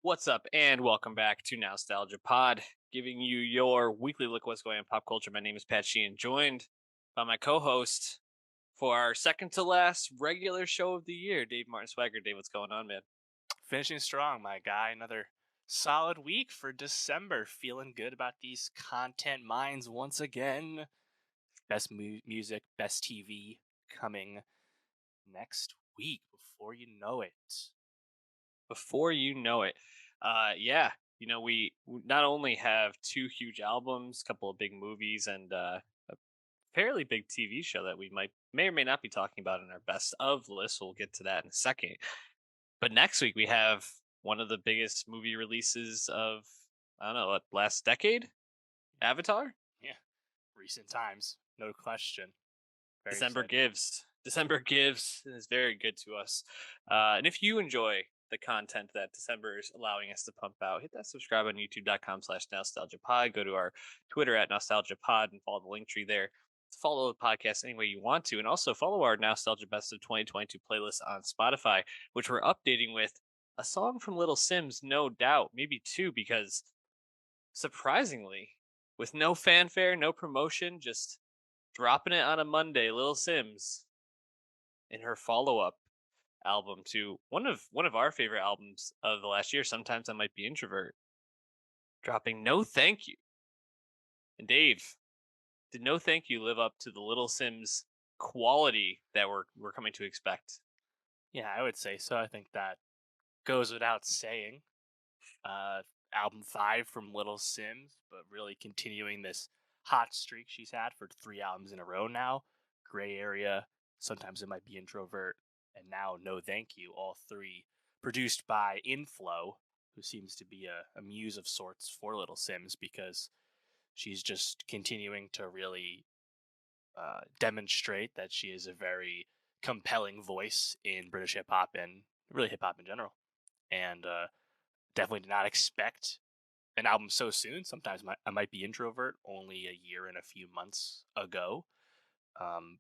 What's up, and welcome back to Nowstalgia Pod, giving you your weekly look at what's going on in pop culture. My name is Pat Sheehan, joined by my co-host for our second to last regular show of the year, Dave Martin Swagger. Dave, what's going on, man? Finishing strong, my guy. Another solid week for December. Feeling good about these content mines once again. Best music, best TV coming next week before you know it. Before you know it, yeah, we not only have two huge albums, a couple of big movies, and a fairly big TV show that we may or may not be talking about in our best of list. We'll get to that in a second. But next week we have one of the biggest movie releases of I don't know what last decade, Avatar. Yeah, recent times, no question. Very December excited. gives. December gives is very good to us. And if you enjoy the content that December is allowing us to pump out, hit that subscribe on youtube.com/nostalgiapod. Go to our Twitter at nostalgiapod and follow the link tree there to follow the podcast any way you want to. And also follow our Nostalgia Best of 2022 playlist on Spotify, which we're updating with a song from Little Simz, no doubt, maybe two, because surprisingly, with no fanfare, no promotion, just dropping it on a Monday, Little Simz in her follow-up album to one of our favorite albums of the last year. Sometimes I might be introvert. Dropping No Thank You. And Dave, did No Thank You live up to the Little Simz quality that we're coming to expect? Yeah, I would say so. I think that goes without saying. Uh, Album 5 from Little Simz, but really continuing this hot streak she's had for 3 albums in a row now. Gray Area, sometimes it might be Introvert, and now No Thank You, all three produced by Inflow, who seems to be a muse of sorts for Little Simz because she's just continuing to really demonstrate that she is a very compelling voice in British hip hop and really hip hop in general. And definitely did not expect an album so soon. Sometimes I might be introvert only a year and a few months ago.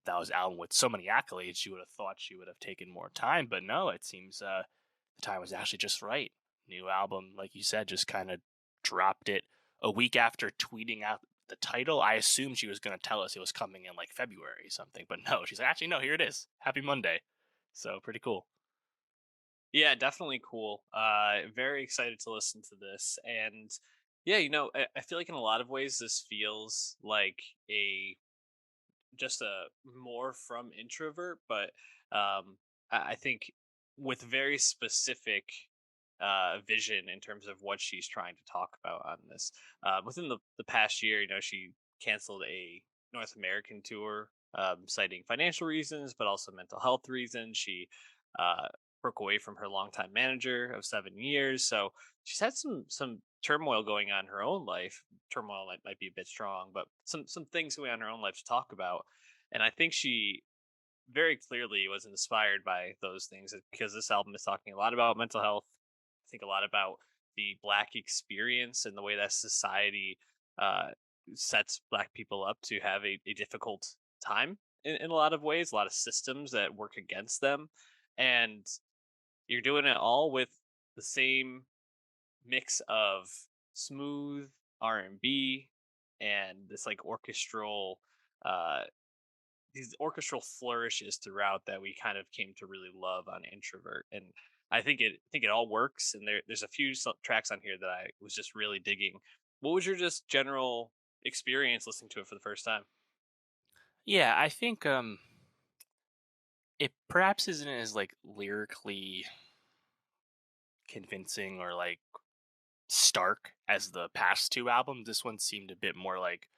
That was an album with so many accolades. You would have thought she would have taken more time, but no, it seems the time was actually just right. New album, like you said, just kind of dropped it a week after tweeting out the title. I assumed she was going to tell us it was coming in like February or something, but no, she's like, actually, no, here it is. Happy Monday. So pretty cool. Yeah, definitely cool. Very excited to listen to this. And yeah, I feel like in a lot of ways this feels like a just a more from introvert, but I think with very specific vision in terms of what she's trying to talk about on this. Within the past year, she canceled a North American tour, citing financial reasons, but also mental health reasons. She uh, broke away from her longtime manager of 7 years, so she's had some turmoil going on in her own life. Turmoil might be a bit strong, but some things going on in her own life to talk about. And I think she very clearly was inspired by those things because this album is talking a lot about mental health. I think a lot about the Black experience and the way that society uh, sets Black people up to have a difficult time in a lot of ways, a lot of systems that work against them. And you're doing it all with the same mix of smooth R&B and this like uh these orchestral flourishes throughout that we kind of came to really love on Introvert. And I think it all works, and there's a few tracks on here that I was just really digging. What was your just general experience listening to it for the first time? Yeah, I think it perhaps isn't as like lyrically convincing or like stark as the past two albums. This one seemed a bit more like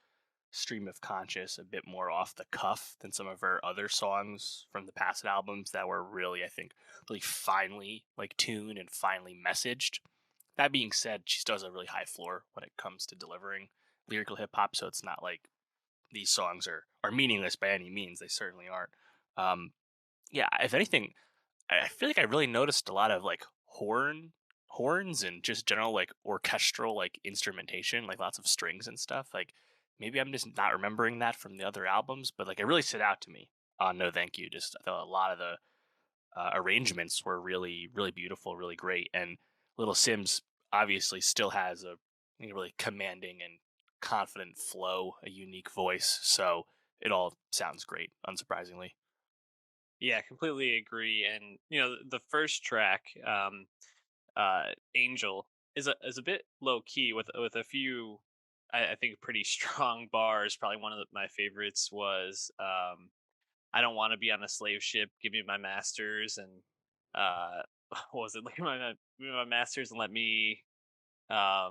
stream of conscious, a bit more off the cuff than some of her other songs from the past albums that were really, I think, really finely like tuned and finely messaged. That being said, she still has a really high floor when it comes to delivering lyrical hip hop, so it's not like these songs are meaningless by any means. They certainly aren't. Um, yeah, if anything, I feel like I really noticed a lot of like horns and just general like orchestral like instrumentation, like lots of strings and stuff. Like maybe I'm just not remembering that from the other albums, but like it really stood out to me on No Thank You. Just I thought a lot of the arrangements were really really beautiful, really great, and Little Simz obviously still has a really commanding and confident flow, a unique voice. So it all sounds great, unsurprisingly. Yeah, completely agree. And the first track, Angel, is a bit low key with a few, I think, pretty strong bars. Probably one of my favorites was, I don't want to be on a slave ship. Give me my masters, and what was it? Like give me my masters and let me. Oh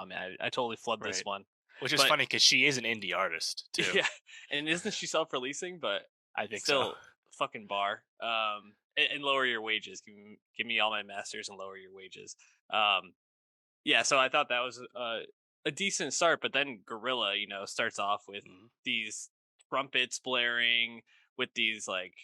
man, I totally flubbed this Right. one, Which is but funny because she is an indie artist too. yeah, and isn't she self-releasing? But I think so. still, fucking bar. And lower your wages. Give me all my masters and lower your wages. Um, yeah, so I thought that was a decent start, but then Gorilla, starts off with Mhm. these trumpets blaring, with these like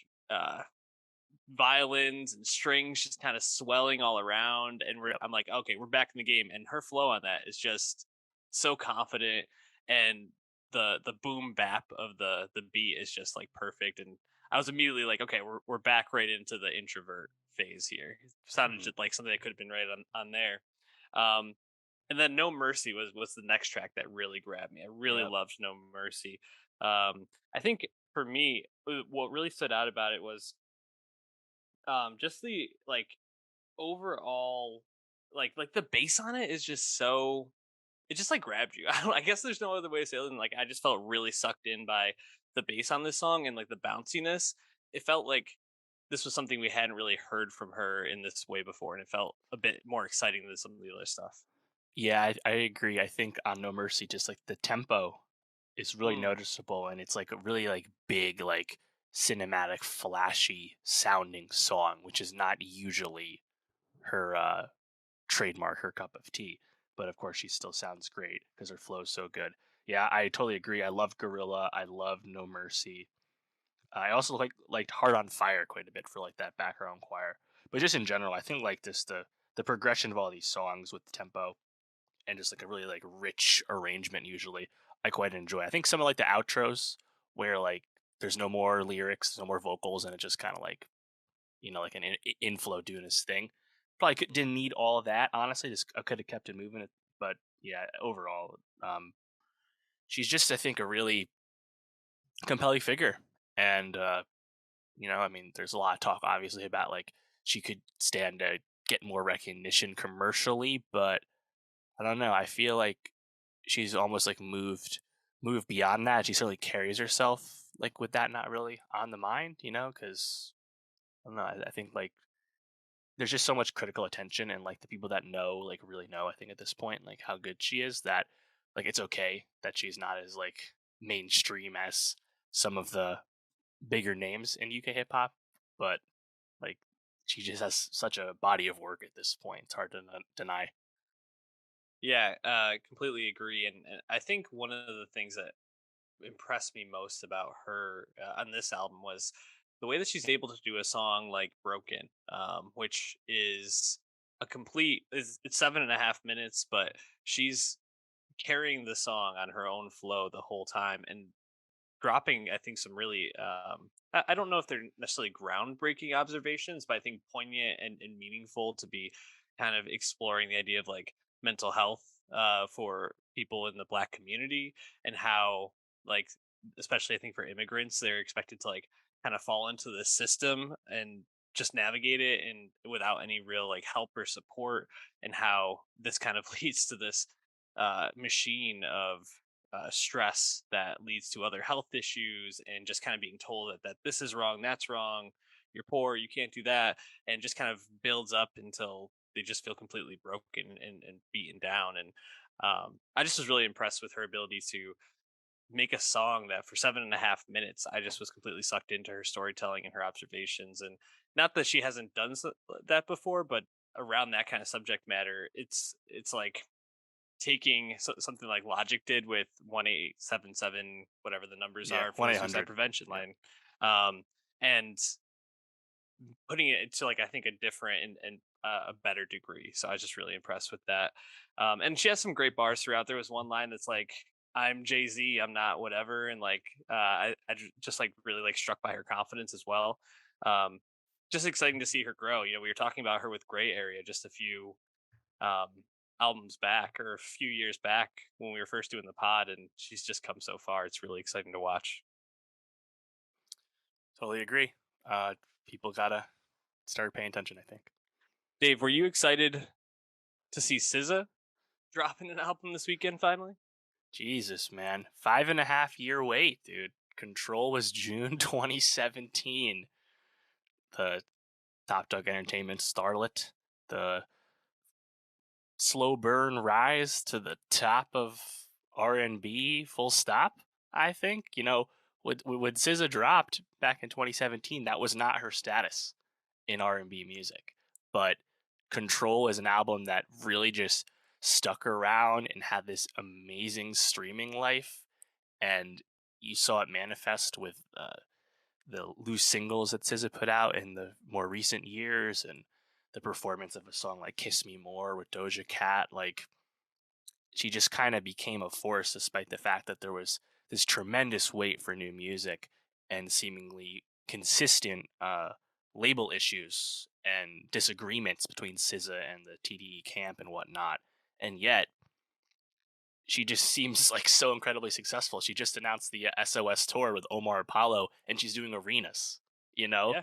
violins and strings just kind of swelling all around, and Yep. I'm like, okay, we're back in the game, and her flow on that is just so confident, and the boom bap of the beat is just like perfect, and I was immediately like, okay, we're back right into the introvert phase here. It sounded Mhm. just like something that could have been right on there. um and then No Mercy was the next track that really grabbed me. I really Yep. loved No Mercy. I think for me, what really stood out about it was just the like overall, like the bass on it is just so, it just like grabbed you. I guess there's no other way to say it than like I just felt really sucked in by the bass on this song and like the bounciness. It felt like this was something we hadn't really heard from her in this way before, and it felt a bit more exciting than some of the other stuff. Yeah, I agree. I think on No Mercy, just like the tempo is really Mm, noticeable, and it's like a really like big, like cinematic, flashy sounding song, which is not usually her trademark, her cup of tea. But of course, she still sounds great because her flow is so good. Yeah, I totally agree. I love Gorilla. I love No Mercy. I also liked Heart on Fire quite a bit for like that background choir. But just in general, I think like this the progression of all these songs with the tempo and just like a really like rich arrangement usually I quite enjoy. I think some of like the outros where like there's no more lyrics, no more vocals, and it just kind of like like an inflow doing his thing. Probably mm. didn't need all of that. Honestly, just I could have kept it moving. But yeah, overall, she's just I think a really compelling figure, and I mean, there's a lot of talk obviously about like she could stand to get more recognition commercially, but I don't know. I feel like she's almost like moved beyond that. She certainly carries herself like with that not really on the mind, because I don't know. I think like there's just so much critical attention and like the people that know like really know. I think at this point like how good she is that like it's okay that she's not as like mainstream as some of the bigger names in UK hip hop, but like she just has such a body of work at this point. It's hard to deny. Yeah, completely agree. And I think one of the things that impressed me most about her on this album was the way that she's able to do a song like Broken, which is a complete, it's 7.5 minutes, but she's carrying the song on her own flow the whole time, and dropping, I think, some really, I don't know if they're necessarily groundbreaking observations, but I think poignant and meaningful to be kind of exploring the idea of like mental health for people in the Black community, and how like, especially I think for immigrants, they're expected to like kind of fall into the system and just navigate it and without any real like help or support, and how this kind of leads to this machine of stress that leads to other health issues, and just kind of being told that this is wrong, that's wrong, you're poor, you can't do that, and just kind of builds up until they just feel completely broken and beaten down. And I just was really impressed with her ability to make a song that for 7.5 minutes I just was completely sucked into her storytelling and her observations. And not that she hasn't done that before, but around that kind of subject matter, it's like taking something like Logic did with 1877, whatever the numbers Yeah, are for one the eight suicide hundred. prevention Yep. line, and putting it to like I think a different and a better degree. So I was just really impressed with that. And she has some great bars throughout. There was one line that's like, "I'm Jay Z, I'm not whatever," and like just like really like struck by her confidence as well. Um, just exciting to see her grow. We were talking about her with Gray Area just a few um, albums back or a few years back when we were first doing the pod, and she's just come so far. It's really exciting to watch. Totally agree. Uh, People gotta start paying attention, I think. Dave, were you excited to see SZA dropping an album this weekend finally? Jesus, man. 5.5 year wait, dude. Control was June 2017. The Top Dog Entertainment starlet. The slow burn rise to the top of R&B full stop, I think. When SZA dropped back in 2017, that was not her status in R&B music. But Control is an album that really just stuck around and had this amazing streaming life, and you saw it manifest with the loose singles that SZA put out in the more recent years, and the performance of a song like "Kiss Me More" with Doja Cat. Like, she just kind of became a force, despite the fact that there was this tremendous wait for new music and seemingly consistent label issues and disagreements between SZA and the TDE camp and whatnot. And yet, she just seems like so incredibly successful. She just announced the SOS tour with Omar Apollo, and she's doing arenas. You know, Yeah.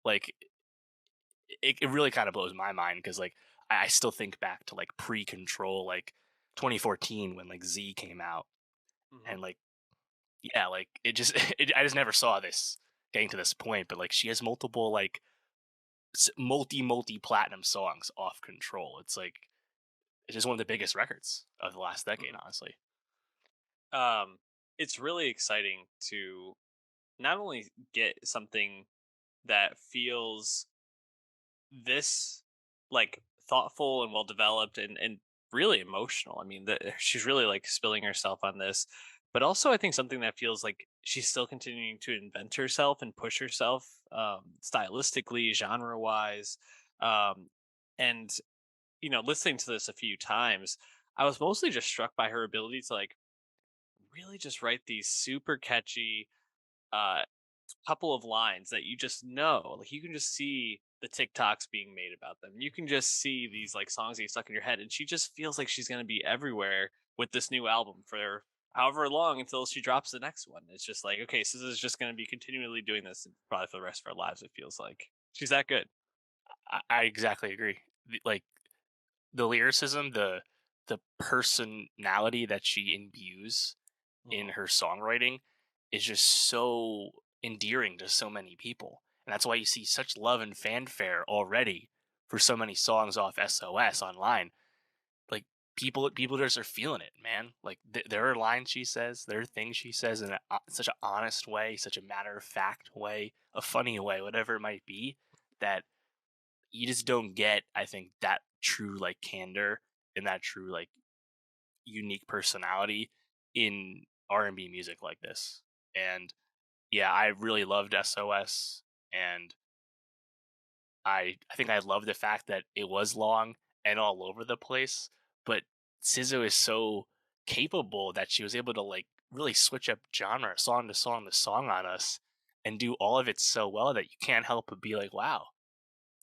like it really kind of blows my mind because like I still think back to like pre-Control, like 2014 when like Z came out, Hmm. and like yeah, like it just I just never saw this getting to this point. But like she has multiple like multi platinum songs off Control. It's like it's just one of the biggest records of the last decade, Hmm. honestly. It's really exciting to not only get something that feels this like thoughtful and well developed and really emotional. I mean, she's really like spilling herself on this, but also I think something that feels like she's still continuing to invent herself and push herself stylistically, genre wise. Um, and listening to this a few times, I was mostly just struck by her ability to like really just write these super catchy uh couple of lines that you just know. Like, you can just see the TikToks being made about them. You can just see these like songs that you stuck in your head, and she just feels like she's gonna be everywhere with this new album for however long until she drops the next one. It's just like, okay, so this is just gonna be continually doing this probably for the rest of our lives. It feels like she's that good. I exactly agree. Like the lyricism, the personality that she imbues in Mhm. her songwriting is just so endearing to so many people. And that's why you see such love and fanfare already for so many songs off SOS online. Like people just are feeling it, man. Like there are lines she says, there are things she says in such an honest way, such a matter of fact way, a funny way, whatever it might be, that you just don't get, I think, that true like candor and that true like unique personality in R&B music like this. And yeah, I really loved SOS, and I think I love the fact that it was long and all over the place, but SZA is so capable that she was able to like really switch up genre, song to song on us, and do all of it so well that you can't help but be like, wow,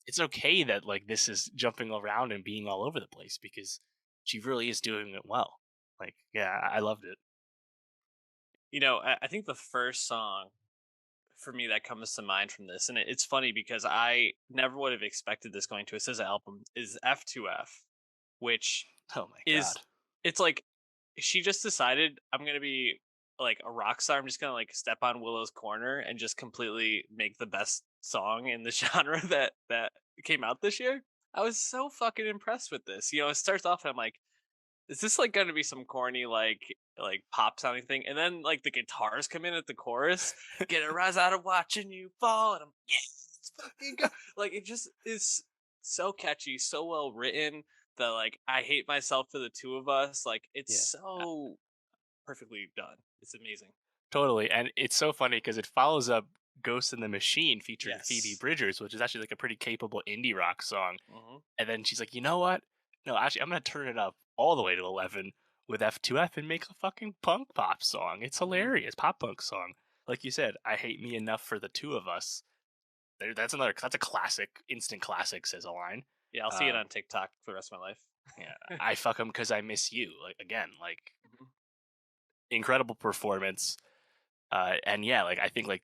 it's okay that like this is jumping around and being all over the place because she really is doing it well. Like, yeah, I loved it. I think the first song for me that comes to mind from this, and it's funny because I never would have expected this going to a SZA album, is F2F, which Oh my is god. it's like she just decided, I'm gonna be like a rock star. I'm just gonna like step on Willow's corner and just completely make the best song in the genre that came out this year. I was so fucking impressed with this. It starts off and I'm like, is this like gonna be some corny like pop sounding thing? And then like the guitars come in at the chorus, get a rise out of watching you fall, and I'm, yes, it's fucking good. Like, it just is so catchy, so well written. The like I hate myself for the two of us. Like, it's Yeah. so perfectly done. It's amazing. Totally, and it's so funny because it follows up "Ghost in the Machine" featuring Phoebe Yes. Bridgers, which is actually like a pretty capable indie rock song. Hmm. And then she's like, "You know what? No, actually, I'm gonna turn it up all the way to 11 with F2F and make a fucking punk pop song. It's Hmm. hilarious, pop punk song." Like you said, "I hate me enough for the two of us." That's a classic, instant classic. Says a line. Yeah, I'll see it Uh, on TikTok for the rest of my life. Yeah, I fuck him because I miss you. Like again, like Mhm. incredible performance. And yeah, like I think like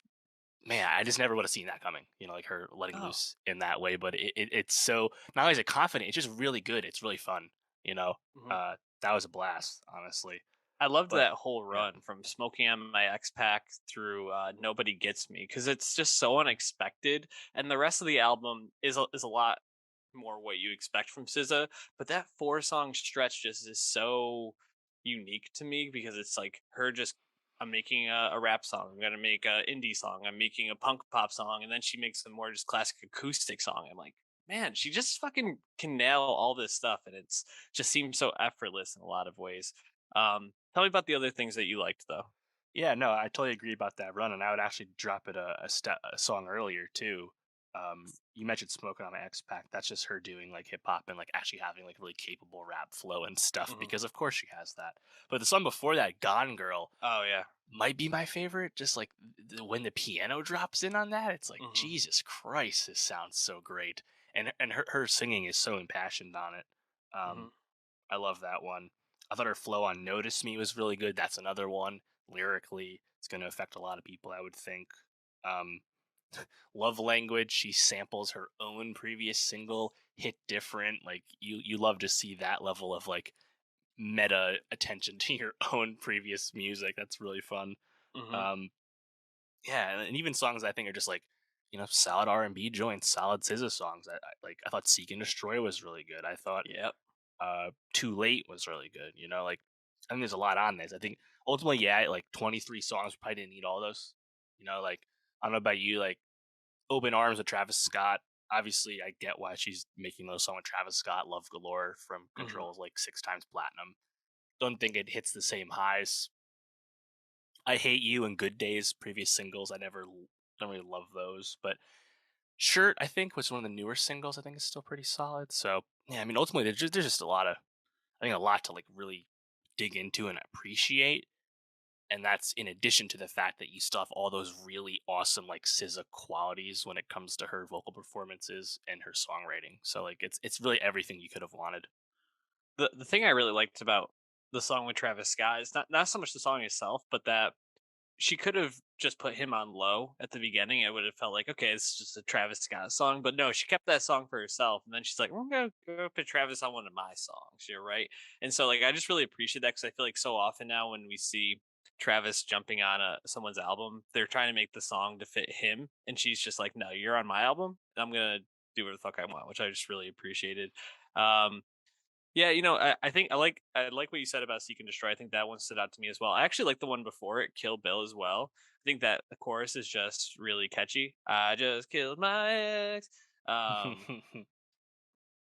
man, I just never would have seen that coming. You know, like her letting Oh. loose in that way. But it's so not only is it confident, it's just really good. It's really fun. You know, Mhm. that was a blast, honestly. I loved But that whole yeah, run from Smoking on My X Pack through Nobody Gets Me because it's just so unexpected, and the rest of the album is a lot more what you expect from SZA. But that 4 song stretch just is so unique to me because it's like her just. I'm making a rap song. I'm gonna make a indie song. I'm making a punk pop song, and then she makes a more just classic acoustic song. I'm like, man, she just fucking can nail all this stuff, and it's just seems so effortless in a lot of ways. Tell me about the other things that you liked, though. yeah, no, I totally agree about that run, and I would actually drop it a song earlier too. You mentioned "Smoking on My X Pack." That's just her doing like hip hop and like actually having like really capable rap flow and stuff. Mhm. Because of course she has that. But the song before that, "Gone Girl," Oh yeah. might be my favorite. Just like when the piano drops in on that, it's like Mhm. Jesus Christ, this sounds so great, and her singing is so impassioned on it. Um, Mhm. I love that one. I thought her flow on "Notice Me" was really good. That's another one lyrically. It's going to affect a lot of people, I would think. Um, Love Language. She samples her own previous single, "Hit Different." Like you love to see that level of like meta attention to your own previous music. That's really fun. Mhm. Um, yeah, and even songs I think are just like solid R&B joints, solid SZA songs. I thought "Seek and Destroy" was really good. I thought Yep. "Too Late" was really good. Like I think there's a lot on this. I think ultimately, yeah, like 23 songs probably didn't need all those. Like I don't know about you, like "Open Arms" with Travis Scott. Obviously, I get why she's making those songs with Travis Scott. "Love Galore" from Mhm. Control is like 6 times platinum. Don't think it hits the same highs. "I Hate You" and "Good Days," previous singles. Don't really love those, but "Shirt" I think was one of the newer singles. I think is still pretty solid. So yeah, I mean, ultimately there's just a lot of I think a lot to like really dig into and appreciate. And that's in addition to the fact that you still have all those really awesome like SZA qualities when it comes to her vocal performances and her songwriting. So like it's really everything you could have wanted. The thing I really liked about the song with Travis Scott is not so much the song itself, but that she could have just put him on low at the beginning. It would have felt like, okay, it's just a Travis Scott song. But no, she kept that song for herself. And then she's like, I'm going to go put Travis on one of my songs. You're right. And so, like, I just really appreciate that because I feel like so often now when we see Travis jumping on someone's album, they're trying to make the song to fit him. And she's just like, no, you're on my album. And I'm going to do whatever the fuck I want, which I just really appreciated. Um, yeah, I think I like what you said about Seek and Destroy. I think that one stood out to me as well. I actually like the one before it, Kill Bill, as well. I think that the chorus is just really catchy. I just killed my ex. Um,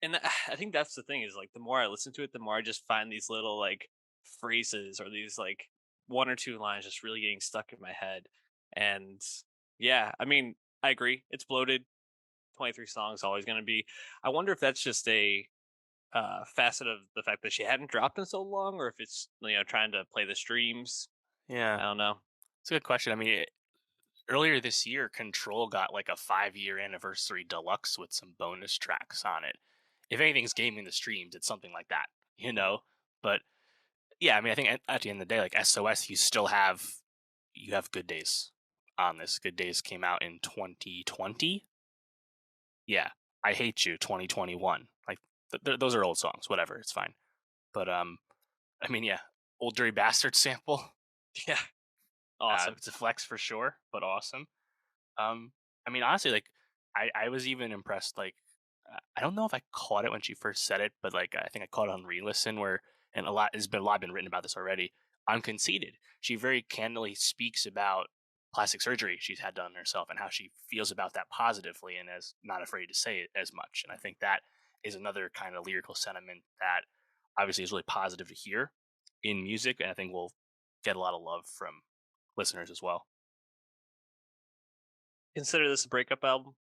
and I think that's the thing is like the more I listen to it, the more I just find these little like phrases or these like one or two lines just really getting stuck in my head. And yeah, I mean, I agree. It's bloated. 23 songs always going to be. I wonder if that's just a facet of the fact that she hadn't dropped in so long, or if it's trying to play the streams. Yeah, I don't know. it's a good question. I mean, earlier this year, Control got like a 5-year anniversary deluxe with some bonus tracks on it. If anything's gaming the streams, it's something like that, you Mhm. know. But yeah, I mean, I think at the end of the day, like SOS, you have Good Days on this. Good Days came out in 2020. Yeah, I Hate You 2021. Like those are old songs. Whatever, it's fine. But I mean, yeah, Old Dirty Bastard sample. Yeah, awesome. It's a flex for sure, but awesome. Um, I mean, honestly, like I was even impressed. Like I don't know if I caught it when she first said it, but like I think I caught it on re-listen where, and a lot been written about this already. I'm conceited. She very candidly speaks about plastic surgery she's had done on herself and how she feels about that positively and is not afraid to say it as much. And I think that is another kind of lyrical sentiment that obviously is really positive to hear in music, and I think will get a lot of love from listeners as well. Consider this a breakup album,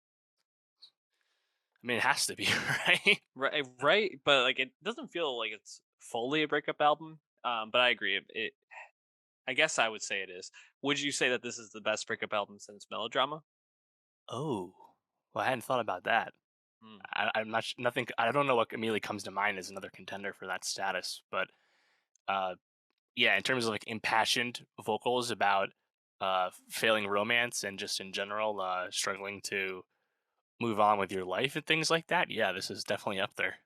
I mean, it has to be right. right? Right, but like it doesn't feel like it's fully a breakup album. But I agree. I guess I would say it is. Would you say that this is the best breakup album since Melodrama? Oh, well, I hadn't thought about that. Mm. I'm not nothing. I don't know what immediately comes to mind as another contender for that status, but uh, yeah, in terms of like impassioned vocals about failing romance and just in general struggling to move on with your life and things like that, yeah, this is definitely up there.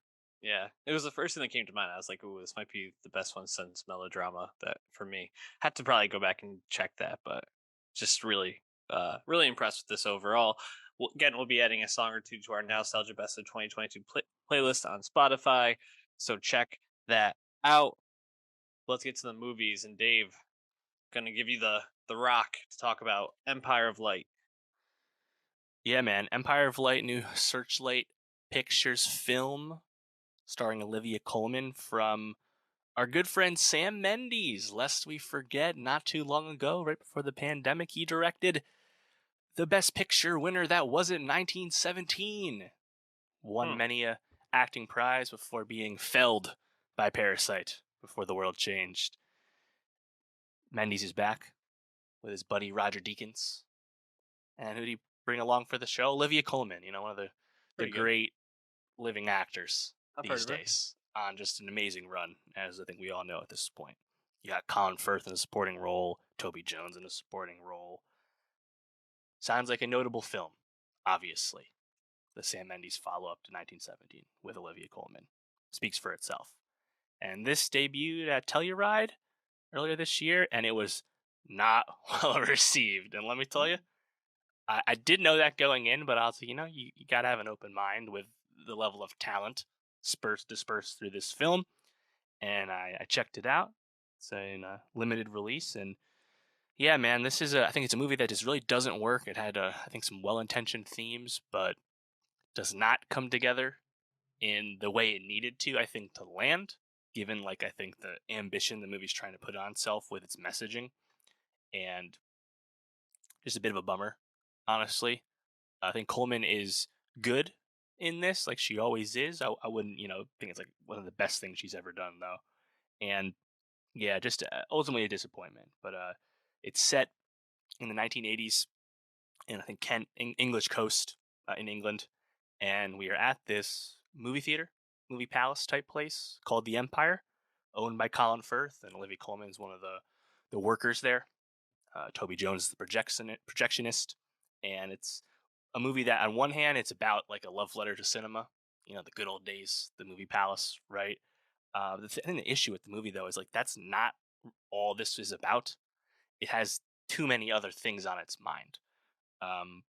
Yeah, it was the first thing that came to mind. I was like, "Ooh, this might be the best one since Melodrama." That for me, had to probably go back and check that, but just really, really impressed with this overall. Again, we'll be adding a song or two to our Nostalgia Best of 2022 playlist on Spotify, so check that out. Let's get to the movies, and Dave, gonna give you the rock to talk about Empire of Light. Yeah, man, Empire of Light, new Searchlight Pictures film starring Olivia Colman from our good friend Sam Mendes. Lest we forget, not too long ago, right before the pandemic, he directed the Best Picture winner that wasn't 1917. Won Hmm, many a acting prize before being felled by Parasite before the world changed. Mendes is back with his buddy Roger Deakins. And who did he bring along for the show? Olivia Colman, one of the pretty good. great living actors I've heard these of her. days on just an amazing run, as I think we all know at this point. You got Colin Firth in a supporting role, Toby Jones in a supporting role. Sounds like a notable film, obviously. The Sam Mendes follow up to 1917 with Olivia Colman speaks for itself. And this debuted at Telluride earlier this year, and it was not well received. And let me tell you, Mm, I did know that going in, but also, you got to have an open mind with the level of talent dispersed through this film. And I checked it out. It's a limited release. And yeah, man, I think it's a movie that just really doesn't work. It had, I think, some well intentioned themes, but does not come together in the way it needed to, I think, to land, given, like, I think the ambition the movie's trying to put on itself with its messaging. And just a bit of a bummer, honestly. I think Coleman is good in this, like she always is. I wouldn't, think it's like one of the best things she's ever done, though. And yeah, just ultimately a disappointment. But it's set in the 1980s in, I think, Kent, English coast in England. And we are at this movie theater, movie palace type place called the Empire, owned by Colin Firth. And Olivia Colman is one of the workers there. Toby Jones is the projectionist. And it's a movie that on one hand it's about like a love letter to cinema, the good old days, the movie palace, right? I think the issue with the movie though is like that's not all this is about. It has too many other things on its mind. um,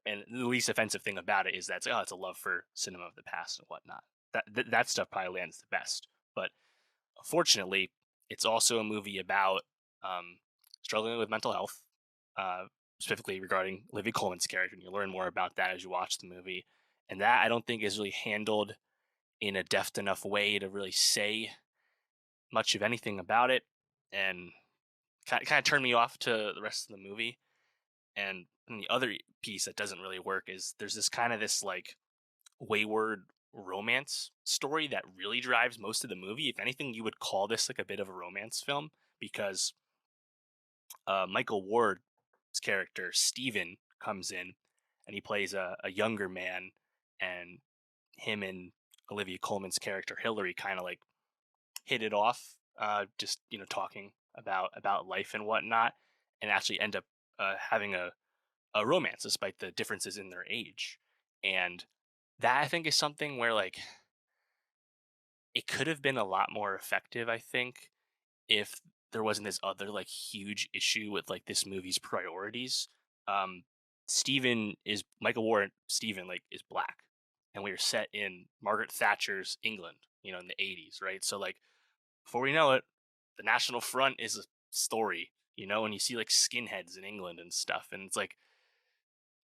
and the least offensive thing about it is that it's a love for cinema of the past and whatnot. That stuff probably lands the best, but fortunately it's also a movie about um, struggling with mental health, uh, specifically regarding Olivia Colman's character, and you learn more about that as you watch the movie. And that I don't think is really handled in a deft enough way to really say much of anything about it, and kind of turned me off to the rest of the movie. And the other piece that doesn't really work is there's this like wayward romance story that really drives most of the movie. If anything, you would call this like a bit of a romance film because Michael Ward's character Steven comes in and he plays a younger man, and him and Olivia Colman's character Hillary kind of like hit it off, just talking about life and whatnot, and actually end up having a romance despite the differences in their age. And that I think is something where like it could have been a lot more effective, I think, if there wasn't this other like huge issue with like this movie's priorities. Um Steven is Michael Warren Steven like is black, and we are set in Margaret Thatcher's England, in the 80s, right? So like before we know it, the National Front is a story, and you see like skinheads in England and stuff. And it's like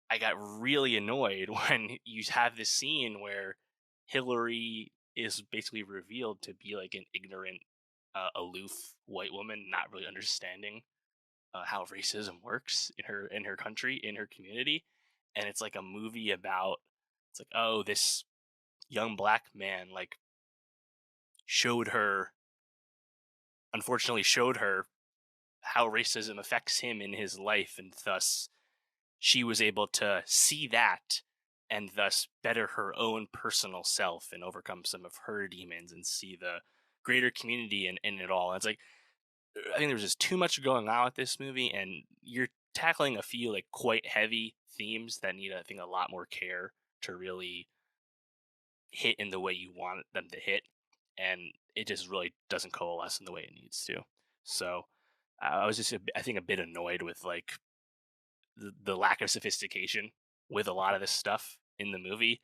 I got really annoyed when you have this scene where Hillary is basically revealed to be like an ignorant, aloof white woman, not really understanding how racism works in her country, in her community. And it's like a movie about it's like, oh, this young black man like showed her unfortunately showed her how racism affects him in his life, and thus she was able to see that and thus better her own personal self and overcome some of her demons and see the greater community in it all. And it's like I think there's just too much going on with this movie, and you're tackling a few like quite heavy themes that need, I think, a lot more care to really hit in the way you want them to hit, and it just really doesn't coalesce in the way it needs to. So I was just, I think, a bit annoyed with like the lack of sophistication with a lot of this stuff in the movie.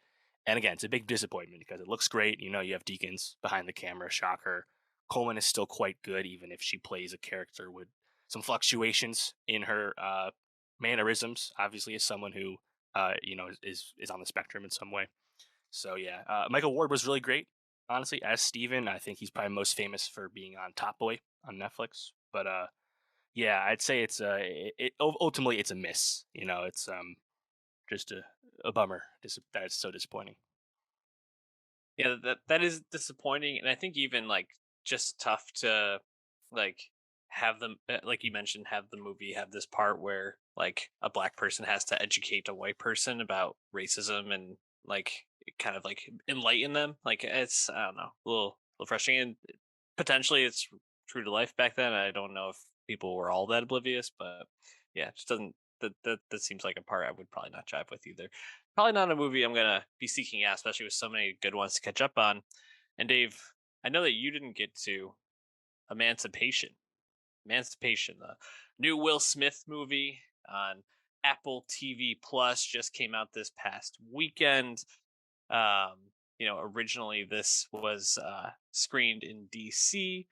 And again, it's a big disappointment because it looks great. You know, you have Deakins behind the camera, shocker. Coleman is still quite good, even if she plays a character with some fluctuations in her mannerisms. Obviously, as someone who is on the spectrum in some way. So yeah, Michael Ward was really great. Honestly, as Steven, I think he's probably most famous for being on Top Boy on Netflix. But yeah, I'd say it's ultimately it's a miss. You know, it's just a bummer. That is so disappointing. Yeah, that is disappointing, and I think even like just tough to like have them like you mentioned have the movie have this part where like a black person has to educate a white person about racism and like kind of like enlighten them. Like it's I don't know, a little frustrating. And potentially it's true to life back then. I don't know if people were all that oblivious, but yeah, it just doesn't that seems like a part I would probably not jive with either. Probably not a movie I'm gonna be seeking out, especially with so many good ones to catch up on. And Dave, I know that you didn't get to Emancipation. Emancipation, the new Will Smith movie on Apple TV Plus, just came out this past weekend. Originally this was screened in DC,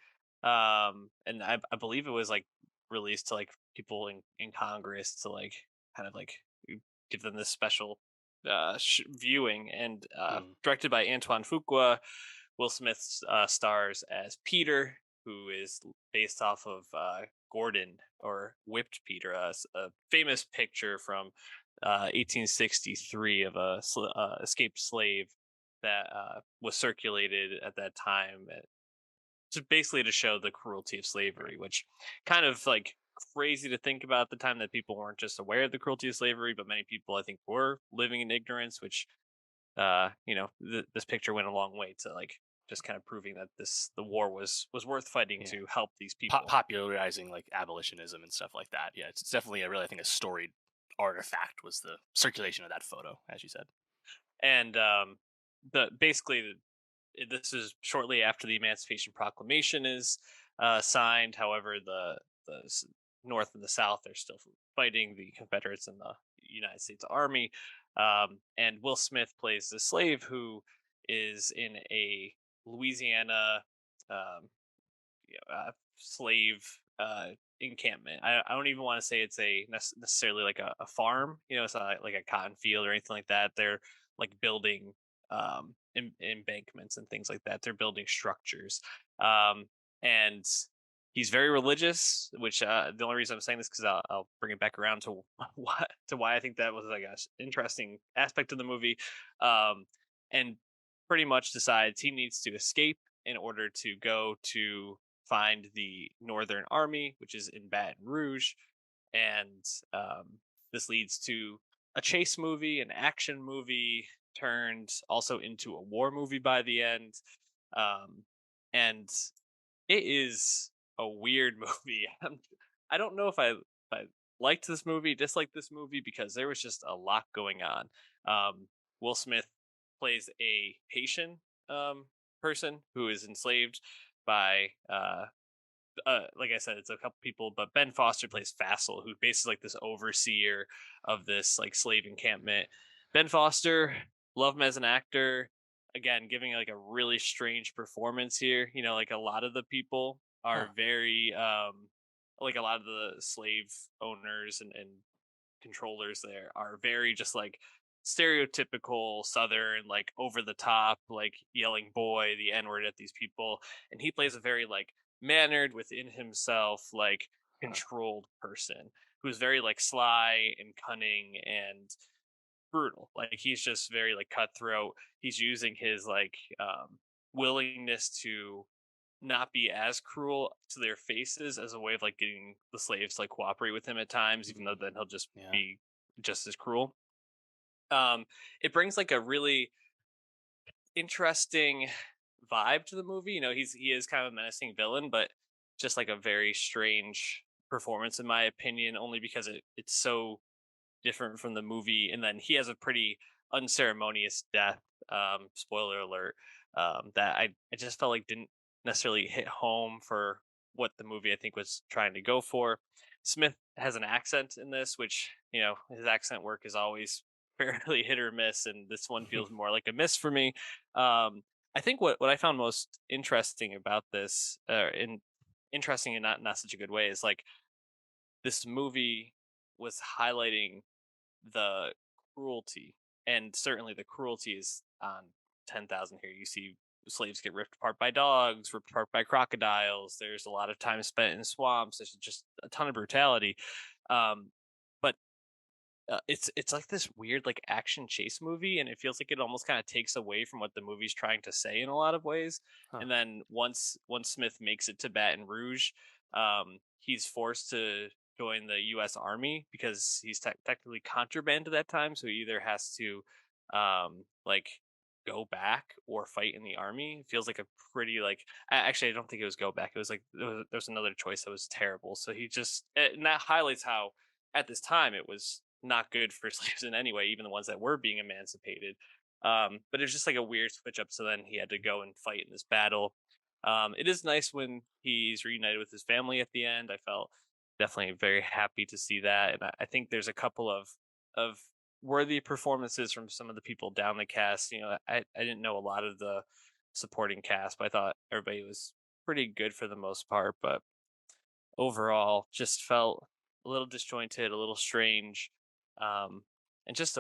and I believe it was like released to like people in Congress to like kind of like give them this special viewing, and Mm, directed by Antoine Fuqua. Will Smith stars as Peter, who is based off of Gordon or Whipped Peter, a famous picture from 1863 of a escaped slave that was circulated at that time, just basically to show the cruelty of right. slavery, which kind of like crazy to think about at the time that people weren't just aware of the cruelty of slavery, but many people I think were living in ignorance, which this picture went a long way to like just kind of proving that the war was worth fighting Yeah. to help these people. Popularizing like abolitionism and stuff like that. Yeah, it's definitely a really, I think, a storied artifact was the circulation of that photo, as you said. And the basically this is shortly after the Emancipation Proclamation is signed. However, the North and the South are still fighting the Confederates and the United States Army. And Will Smith plays the slave who is in a Louisiana um, slave encampment. I don't even want to say it's necessarily like a farm. It's not like a cotton field or anything like that. They're like building embankments and things like that. They're building structures, and he's very religious. Which the only reason I'm saying this because I'll bring it back around to why I think that was like a interesting aspect of the movie, and pretty much decides he needs to escape in order to go to find the Northern Army, which is in Baton Rouge, and this leads to a chase movie, an action movie turned also into a war movie by the end, um, and it is a weird movie. I don't know if I liked this movie, disliked this movie because there was just a lot going on. Will Smith plays a Haitian person who is enslaved by like I said, it's a couple people, but Ben Foster plays Fassel, who basically like this overseer of this like slave encampment. Ben Foster, love him as an actor. Again, giving like a really strange performance here. Like a lot of the people are Huh. very like a lot of the slave owners and controllers there are very just like stereotypical southern, like over the top, like yelling boy the n-word at these people, and he plays a very like mannered within himself, like Huh. controlled person who's very like sly and cunning and brutal. Like he's just very like cutthroat. He's using his like willingness to not be as cruel to their faces as a way of like getting the slaves to like cooperate with him at times, even though Mm, then he'll just yeah. be just as cruel. Um, it brings like a really interesting vibe to the movie. You know, he is kind of a menacing villain, but just like a very strange performance in my opinion, only because it's so different from the movie. And then he has a pretty unceremonious death. Spoiler alert. That I just felt like didn't necessarily hit home for what the movie I think was trying to go for. Smith has an accent in this, which his accent work is always fairly hit or miss, and this one feels more like a miss for me. I think what I found most interesting about this, in interesting in not such a good way, is like this movie was highlighting the cruelty, and certainly the cruelty is on 10,000 here. You see slaves get ripped apart by dogs, ripped apart by crocodiles. There's a lot of time spent in swamps. There's just a ton of brutality. But it's like this weird like action chase movie, and it feels like it almost kind of takes away from what the movie's trying to say in a lot of ways. Huh. And then once Smith makes it to Baton Rouge, he's forced to join the U.S. Army because he's technically contraband at that time. So he either has to like go back or fight in the army. It feels like a pretty like actually I don't think it was go back. It was like there was another choice that was terrible. So he just and that highlights how at this time it was not good for slaves in any way, even the ones that were being emancipated. But it was just like a weird switch up. So then he had to go and fight in this battle. It is nice when he's reunited with his family at the end. I felt definitely very happy to see that, and I think there's a couple of worthy performances from some of the people down the cast. I didn't know a lot of the supporting cast, but I thought everybody was pretty good for the most part. But overall just felt a little disjointed, a little strange, um, and just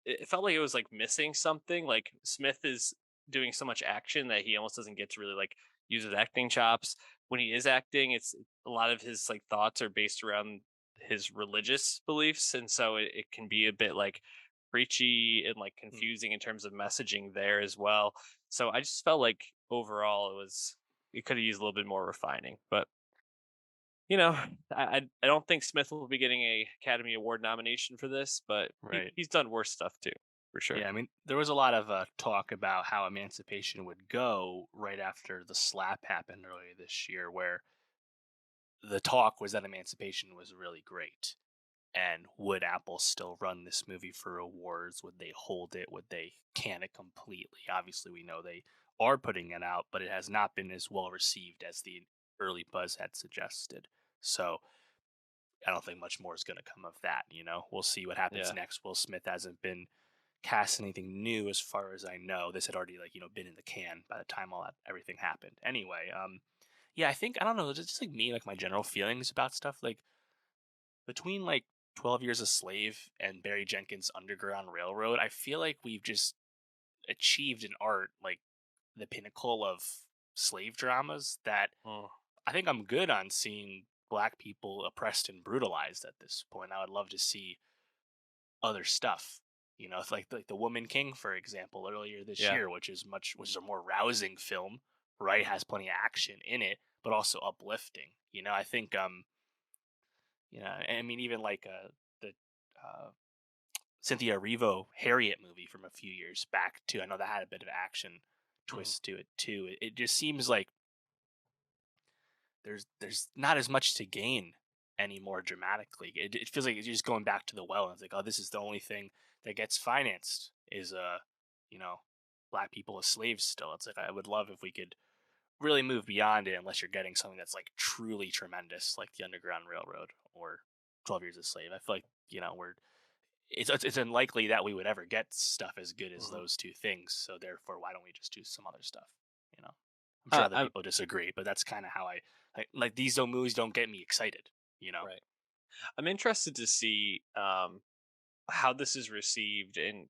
it felt like it was like missing something. Like Smith is doing so much action that he almost doesn't get to really like use his acting chops. When he is acting, it's a lot of his like thoughts are based around his religious beliefs, and so it can be a bit like preachy and like Hmm. confusing in terms of messaging there as well. So I just felt like overall it could have used a little bit more refining, but I don't think Smith will be getting a Academy Award nomination for this, but Right. he's done worse stuff too, for sure. Yeah, I mean, there was a lot of talk about how Emancipation would go right after the slap happened earlier this year, where the talk was that Emancipation was really great. And would Apple still run this movie for awards? Would they hold it? Would they can it completely? Obviously, we know they are putting it out, but it has not been as well received as the early buzz had suggested. So I don't think much more is going to come of that. We'll see what happens Yeah. next. Will Smith hasn't been cast anything new as far as I know. This had already been in the can by the time all that everything happened. Anyway, yeah, I think I don't know, just like me, like my general feelings about stuff like between like 12 Years a Slave and Barry Jenkins' Underground Railroad, I feel like we've just achieved an art like the pinnacle of slave dramas that Mm, I think I'm good on seeing black people oppressed and brutalized at this point. I would love to see other stuff. It's like The Woman King, for example, earlier this yeah. year, which is a more rousing film, right? Mhm. Has plenty of action in it, but also uplifting. I think I mean even like the uh Cynthia Erivo Harriet movie from a few years back too. I know that had a bit of action Mhm. twist to it too. It just seems like there's not as much to gain anymore dramatically. It feels like you're just going back to the well, and it's like, oh, this is the only thing that gets financed is you know, black people as slaves still. It's like I would love if we could really move beyond it unless you're getting something that's like truly tremendous like the Underground Railroad or 12 Years a Slave. I feel like, we're it's unlikely that we would ever get stuff as good as Mhm. those two things. So therefore, why don't we just do some other stuff? You know, I'm sure Uh, other I'm people disagree, but that's kind of how I like these. Don't movies don't get me excited. right. I'm interested to see how this is received, and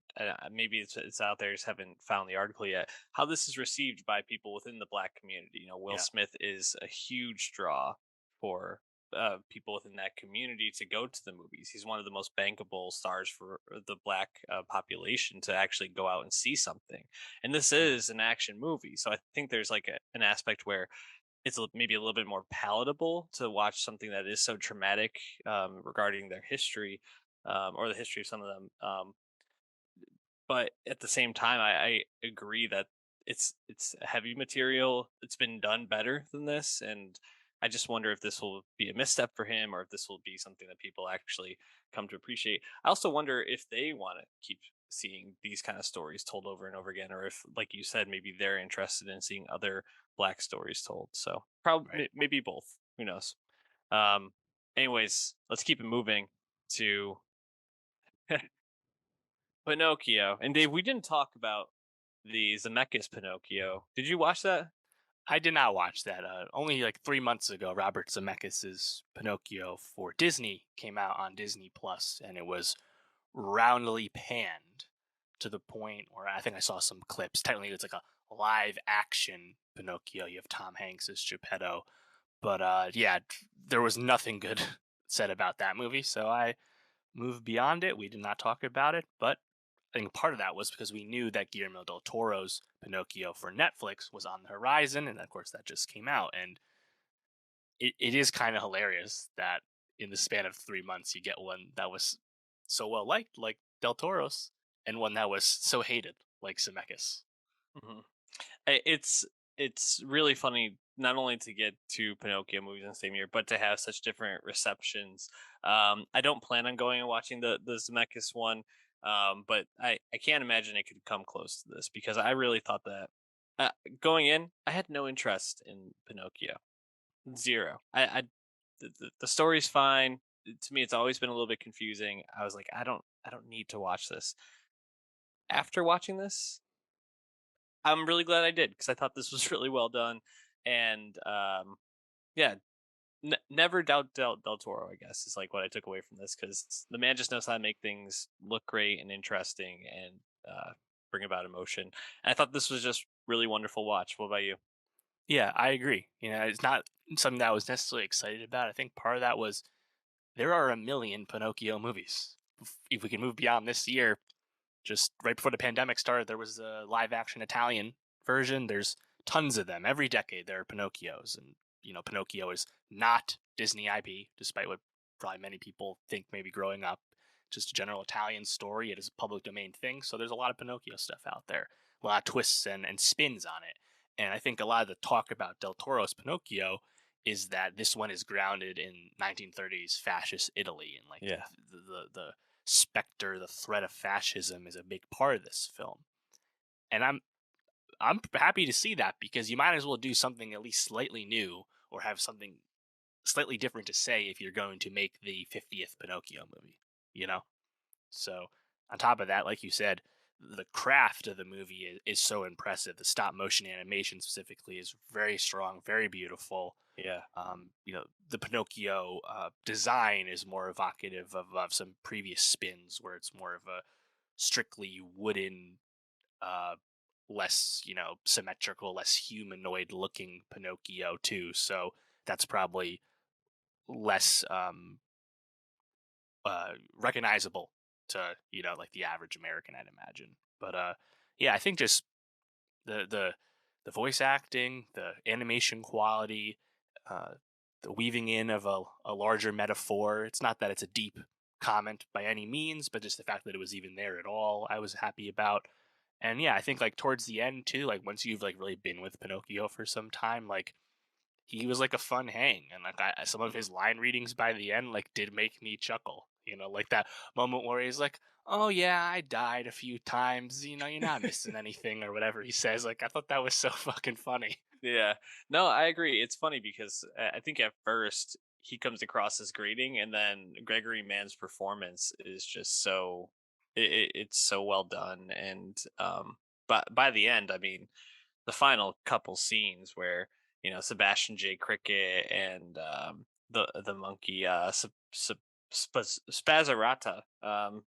maybe it's out there. Just haven't found the article yet. How this is received by people within the Black community. Will Yeah. Smith is a huge draw for people within that community to go to the movies. He's one of the most bankable stars for the Black population to actually go out and see something. And this Mm. is an action movie, so I think there's like an aspect where it's maybe a little bit more palatable to watch something that is so traumatic regarding their history, or the history of some of them. but at the same time, I agree that it's heavy material. It's been done better than this, and I just wonder if this will be a misstep for him or if this will be something that people actually come to appreciate. I also wonder if they want to keep seeing these kind of stories told over and over again, or if, like you said, maybe they're interested in seeing other black stories told. So Right. probably maybe both. Who knows? Um, anyways, let's keep it moving to Pinocchio. And Dave, we didn't talk about the Zemeckis Pinocchio. Did you watch that? I did not watch that. Only like 3 months ago, Robert Zemeckis' Pinocchio for Disney came out on Disney Plus, and it was roundly panned to the point where I think I saw some clips. Technically, it's like a live action Pinocchio. You have Tom Hanks as Geppetto, but yeah, there was nothing good said about that movie, so I moved beyond it. We did not talk about it, but I think part of that was because we knew that Guillermo del Toro's Pinocchio for Netflix was on the horizon, and of course that just came out. And it is kind of hilarious that in the span of 3 months you get one that was so well liked, like Del Toro's, and one that was so hated, like Zemeckis. Mhm. It's really funny not only to get two Pinocchio movies in the same year, but to have such different receptions. I don't plan on going and watching the Zemeckis one, but I can't imagine it could come close to this because I really thought that uh, going in, I had no interest in Pinocchio, zero. The story's fine. To me, it's always been a little bit confusing. I was like, I don't need to watch this. After watching this, I'm really glad I did because I thought this was really well done, and yeah, never doubt Del Toro. I guess is like what I took away from this because the man just knows how to make things look great and interesting and bring about emotion. And I thought this was just really wonderful watch. What about you? Yeah, I agree. It's not something that I was necessarily excited about. I think part of that was there are a million Pinocchio movies. If we can move beyond this year, just right before the pandemic started, there was a live action Italian version. There's tons of them. Every decade there are Pinocchios. And, Pinocchio is not Disney IP, despite what probably many people think maybe growing up. Just a general Italian story. It is a public domain thing. So there's a lot of Pinocchio stuff out there, a lot of twists and spins on it. And I think a lot of the talk about Del Toro's Pinocchio is that this one is grounded in 1930s fascist Italy and like Yeah. the specter, the threat of fascism is a big part of this film. And I'm happy to see that because you might as well do something at least slightly new or have something slightly different to say if you're going to make the 50th Pinocchio movie, you know? So, on top of that, like you said, the craft of the movie is so impressive. The stop motion animation specifically is very strong, very beautiful. Yeah. The Pinocchio design is more evocative of some previous spins where it's more of a strictly wooden, uh, less, symmetrical, less humanoid looking Pinocchio, too. So that's probably less recognizable to, like the average American, I'd imagine. But yeah, I think just the voice acting, the animation quality, uh, the weaving in of a larger metaphor. It's not that it's a deep comment by any means, but just the fact that it was even there at all, I was happy about. And yeah, I think like towards the end too, like once you've like really been with Pinocchio for some time, like he was like a fun hang, and like some of Mhm. his line readings by the end like did make me chuckle. Like that moment where he's like, "Oh yeah, I died a few times. You're not missing anything," or whatever he says. Like I thought that was so fucking funny. Yeah. No, I agree. It's funny because I think at first he comes across as grating, and then Gregory Mann's performance is just so it's so well done. And but by the end, I mean, the final couple scenes where Sebastian J. Cricket and the monkey Spazarata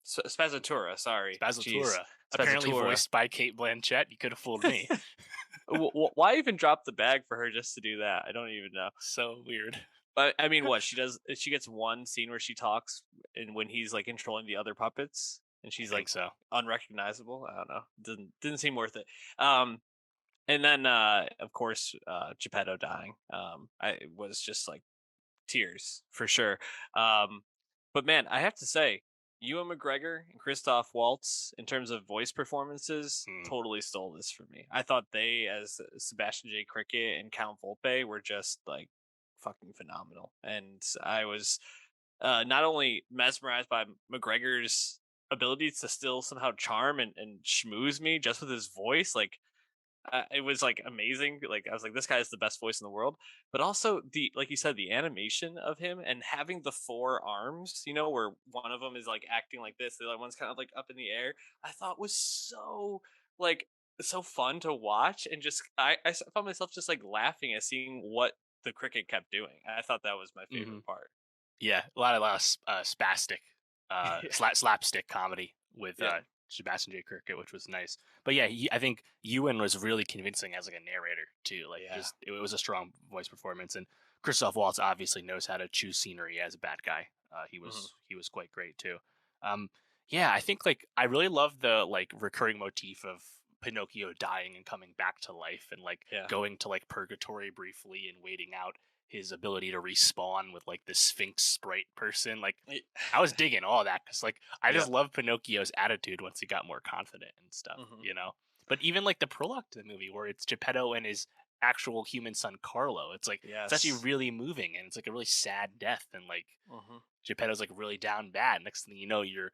Spazatura. Sorry, jeez, Spazzatura, apparently Spazatura. voiced by Kate Blanchett. You could have fooled me. Why even drop the bag for her just to do that? I don't even know. So weird. But I mean, what she does? She gets one scene where she talks, and when he's like controlling the other puppets, and I she's think like so. unrecognizable. I don't know. Didn't seem worth it. And then of course Geppetto dying. I it was just like tears for sure. Um, but man, I have to say, Ewan McGregor and Christoph Waltz, in terms of voice performances, Hmm. totally stole this for me. I thought they, as Sebastian J. Cricket and Count Volpe, were just like fucking phenomenal. And I was not only mesmerized by McGregor's ability to still somehow charm and schmooze me just with his voice, like it was like amazing. Like I was like, this guy is the best voice in the world. But also the like you said, the animation of him and having the four arms, where one of them is like acting like this, the other one's kind of like up in the air. I thought was like so fun to watch, and just I found myself just like laughing at seeing what the cricket kept doing. I thought that was my Hmm. favorite part. Yeah, a lot of spastic, slapstick comedy with Yeah. Sebastian J. Cricket, which was nice. But yeah, I think Ewan was really convincing as like a narrator too. Like, Yeah. just it was a strong voice performance, and Christoph Waltz obviously knows how to choose scenery as a bad guy. He Hmm. was quite great too. Um, yeah, I think like I really love the like recurring motif of Pinocchio dying and coming back to life, and like Yeah. going to like purgatory briefly and waiting out his ability to respawn with like the Sphinx sprite person. Like, I was digging all that because like I Yeah. just love Pinocchio's attitude once he got more confident and stuff, Hmm. you know. But even like the prologue to the movie where it's Geppetto and his actual human son Carlo, it's like it's actually Yes. really moving, and it's like a really sad death, and like Hmm. Geppetto's like really down bad. Next thing you know, you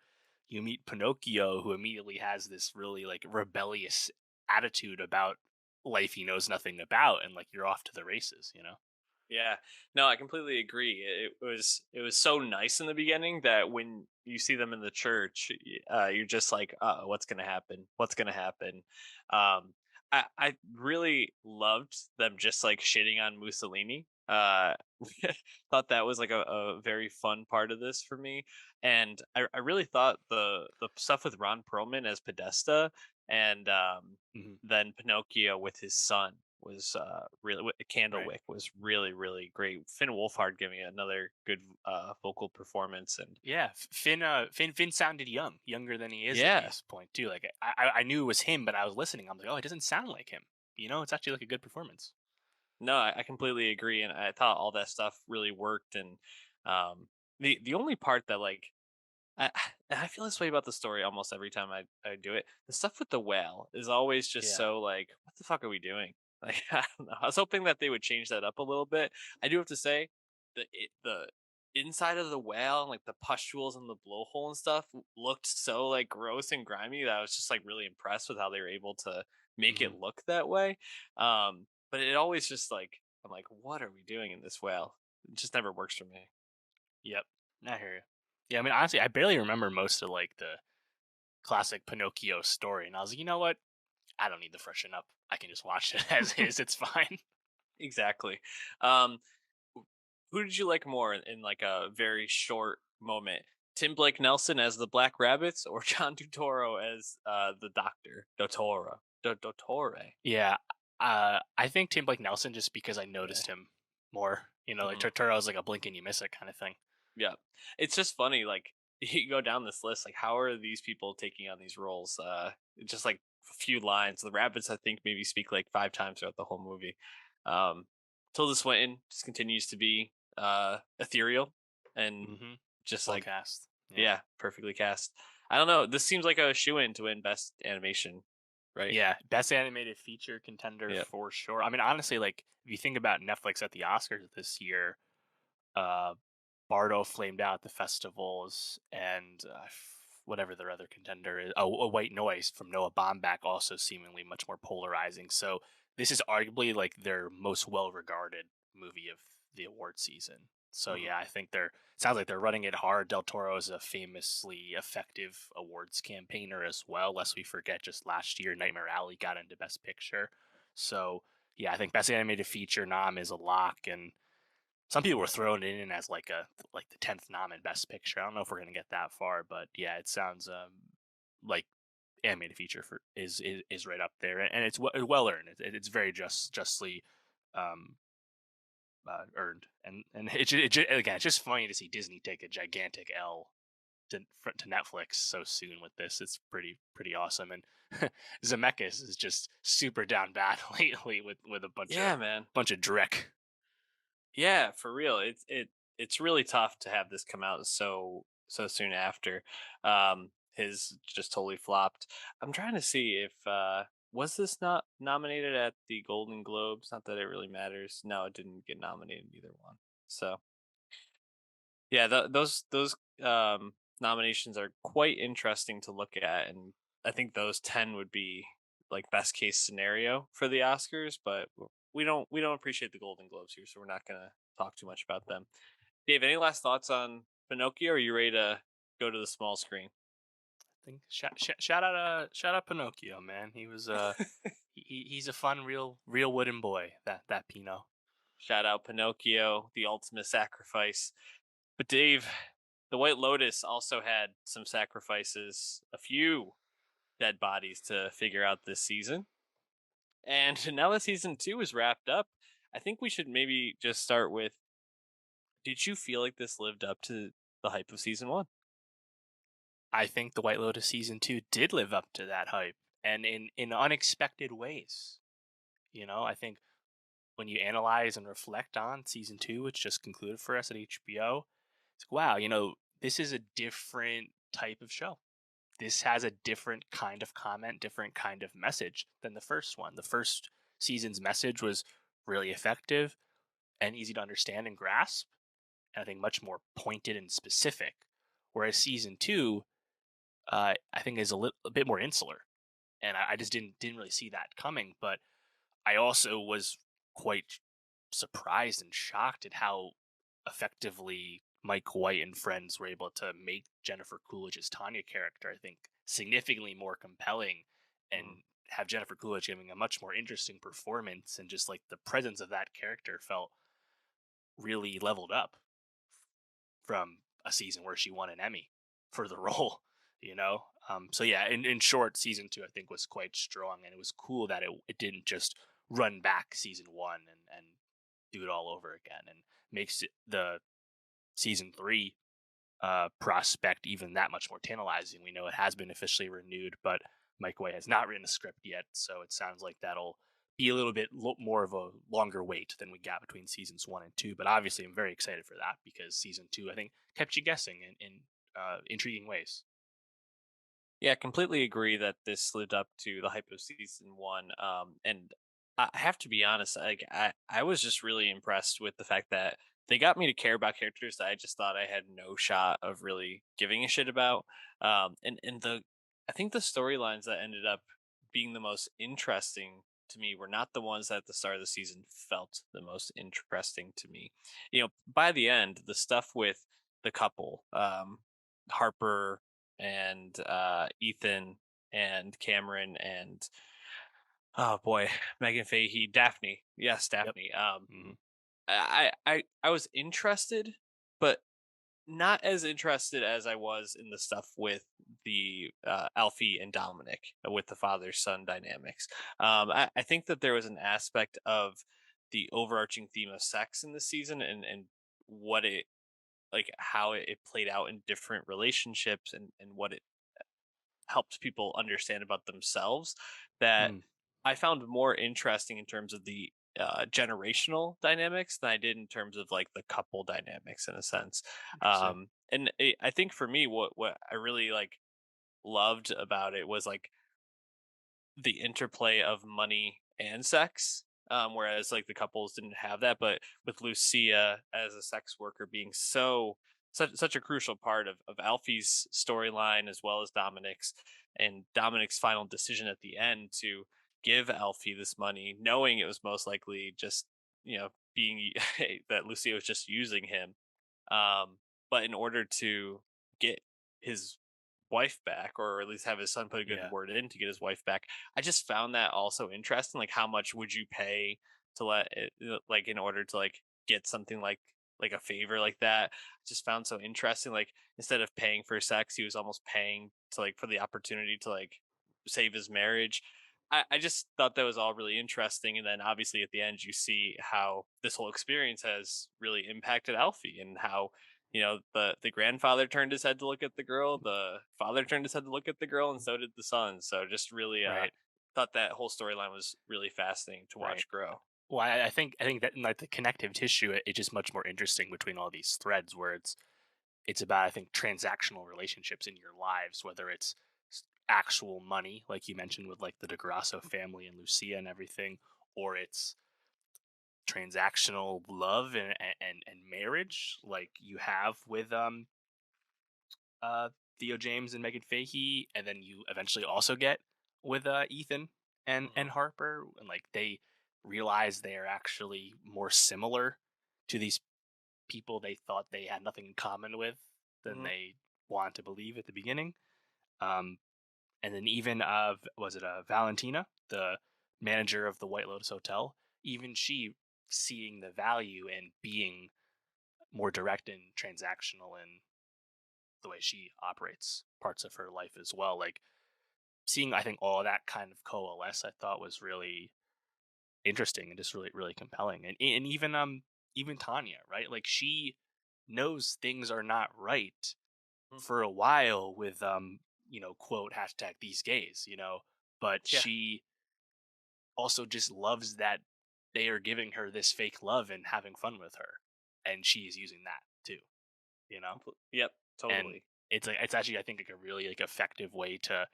meet Pinocchio, who immediately has this really like rebellious attitude about life he knows nothing about, and like you're off to the races, you know. Yeah. No, I completely agree. It was so nice in the beginning that when you see them in the church, you're just like, what's gonna happen? What's gonna happen? I really loved them just like shitting on Mussolini. Thought that was like a very fun part of this for me, and I really thought the stuff with Ron Perlman as Podesta and Hmm. then Pinocchio with his son was really Right. Candlewick was really great. Finn Wolfhard giving it another good vocal performance, and Yeah, Finn sounded younger than he is at yeah, this point too. Like I knew it was him, but I was listening. I'm like, oh, it doesn't sound like him. You know, it's actually like a good performance. no, I completely agree, and I thought all that stuff really worked. And um, the only part that like I I feel this way about the story almost every time I do it. The stuff with the whale is always just Yeah. so like, what the fuck are we doing? Like, I don't know. I was hoping that they would change that up a little bit. I do have to say, the inside of the whale and like the pustules and the blowhole and stuff looked so like gross and grimy that I was just like really impressed with how they were able to make Hmm. it look that way. But it always just like I'm like, what are we doing in this whale? It just never works for me. Yep. I hear you. Yeah, I mean, honestly, I barely remember most of like the classic Pinocchio story, and I was like, you know what? I don't need to freshen up. I can just watch it as is. It's fine. Exactly. Um, who did you like more in like a very short moment? Tim Blake Nelson as the Black Rabbits or John Turturro as the Doctor Dottore? Dottore. Yeah. I think Tim Blake Nelson just because I Yeah. noticed him more. You know, like Mhm. Turturro's like a blink and you miss it kind of thing. Yeah. It's just funny. Like you go down this list, like how are these people taking on these roles? Just like a few lines. The rabbits, I think, maybe speak like five times throughout the whole movie. Um, Tilda Swinton just continues to be ethereal and Hmm. just Well like cast. Yeah. yeah, perfectly cast. I don't know. This seems like a shoe in to win best animation, right? Yeah, best animated feature contender Yeah. for sure. I mean, honestly, like if you think about Netflix at the Oscars this year, uh, Bardo flamed out at the festivals, and whatever their other contender is, oh, a White Noise from Noah Baumbach, also seemingly much more polarizing. So this is arguably like their most well-regarded movie of the award season. So Hmm. yeah, I think they're sounds like they're running it hard. Del Toro is a famously effective awards campaigner as well. Lest we forget, just last year, Nightmare Alley got into Best Picture. So yeah, I think Best Animated Feature nom is a lock, and some people were throwing it in as like the 10th nom in Best Picture. I don't know if we're gonna get that far, but yeah, it sounds like animated feature is right up there, and it's well earned. It's very justly um, earned, and again, it's just funny to see Disney take a gigantic L to Netflix so soon with this. It's pretty awesome, and Zemeckis is just super down bad lately with a Yeah, man. bunch of dreck. Yeah, for real. It's really tough to have this come out so so soon after. His just totally flopped. I'm trying to see if was this not nominated at the Golden Globes? Not that it really matters. No, it didn't get nominated in either one. So yeah, those nominations are quite interesting to look at, and I think those 10 would be like best case scenario for the Oscars, but we don't appreciate the Golden Globes here, so we're not gonna talk too much about them. Dave, any last thoughts on Pinocchio? Or are you ready to go to the small screen? I think shout out Pinocchio, man. He was he's a fun real wooden boy, that Pino. Shout out Pinocchio, the ultimate sacrifice. But Dave, the White Lotus also had some sacrifices, a few dead bodies to figure out this season. And now that season two is wrapped up, I think we should maybe just start with, did you feel like this lived up to the hype of season one? I think the White Lotus season 2 did live up to that hype, and in unexpected ways. I think when you analyze and reflect on season 2, which just concluded for us at HBO, it's like, wow, this is a different type of show. This has a different kind of comment, different kind of message than the first one. The first season's message was really effective and easy to understand and grasp, and I think much more pointed and specific. Whereas season 2, I think, is a bit more insular, and I just didn't really see that coming. But I also was quite surprised and shocked at how effectively Mike White and friends were able to make Jennifer Coolidge's Tanya character, I think, significantly more compelling, Mm. and have Jennifer Coolidge giving a much more interesting performance, and just like the presence of that character felt really leveled up from a season where she won an Emmy for the role. So yeah, in short, season 2 I think was quite strong, and it was cool that it didn't just run back season 1 and do it all over again, and makes the season 3 prospect even that much more tantalizing. We know it has been officially renewed, but Mike Way has not written a script yet, so it sounds like that'll be a little bit more of a longer wait than we got between seasons 1 and 2. But obviously, I'm very excited for that because season 2, I think, kept you guessing in intriguing ways. Yeah, completely agree that this lived up to the hype of season one. And I have to be honest, like I was just really impressed with the fact that they got me to care about characters that I just thought I had no shot of really giving a shit about. And the I think the storylines that ended up being the most interesting to me were not the ones that at the start of the season felt the most interesting to me. By the end, the stuff with the couple, Harper and Ethan and Cameron and oh boy, Megan Fahey, Daphne. Yes, Yep. Daphne. Hmm. I was interested, but not as interested as I was in the stuff with the Alfie and Dominic with the father son dynamics. I think that there was an aspect of the overarching theme of sex in this season and what it like how it played out in different relationships and what it helped people understand about themselves that Mm, I found more interesting in terms of the generational dynamics than I did in terms of like the couple dynamics in a sense. interesting. I think for me, what I really like loved about it was like the interplay of money and sex. Whereas like the couples didn't have that, but with Lucia as a sex worker being such a crucial part of Alfie's storyline as well as Dominic's and Dominic's final decision at the end to give Alfie this money, knowing it was most likely just being that Lucia was just using him. But in order to get his wife back, or at least have his son put a good Yeah. word in to get his wife back, I just found that also interesting. Like, how much would you pay to let it, like, in order to like get something like a favor like that? I just found so interesting. Like, instead of paying for sex, he was almost paying to like for the opportunity to like save his marriage. I just thought that was all really interesting. And then obviously at the end, you see how this whole experience has really impacted Alfie and how the grandfather turned his head to look at the girl, the father turned his head to look at the girl, and so did the son. So just really Right. thought that whole storyline was really fascinating to Right. watch grow. Well, I think that, like, the connective tissue, it's just much more interesting between all these threads, where it's it's about, I think, transactional relationships in your lives, whether it's actual money, like you mentioned with like the DeGrasso family and Lucia and everything, or it's transactional love and marriage, like you have with uh Theo James and Megan Fahey, and then you eventually also get with Ethan and Hmm. Harper, and like they realize they are actually more similar to these people they thought they had nothing in common with than Hmm. they want to believe at the beginning. Um, and then even was it Valentina, the manager of the White Lotus Hotel, even she seeing the value in being more direct and transactional in the way she operates parts of her life as well. Like seeing, I think all of that kind of coalesce, I thought was really interesting and just really compelling. And even Tanya, right? Like she knows things are not right for a while with quote hashtag these gays, but Yeah, she also just loves that they are giving her this fake love and having fun with her, and she is using that too, you know. Yep, And totally. it's actually, I think, like a really like effective way to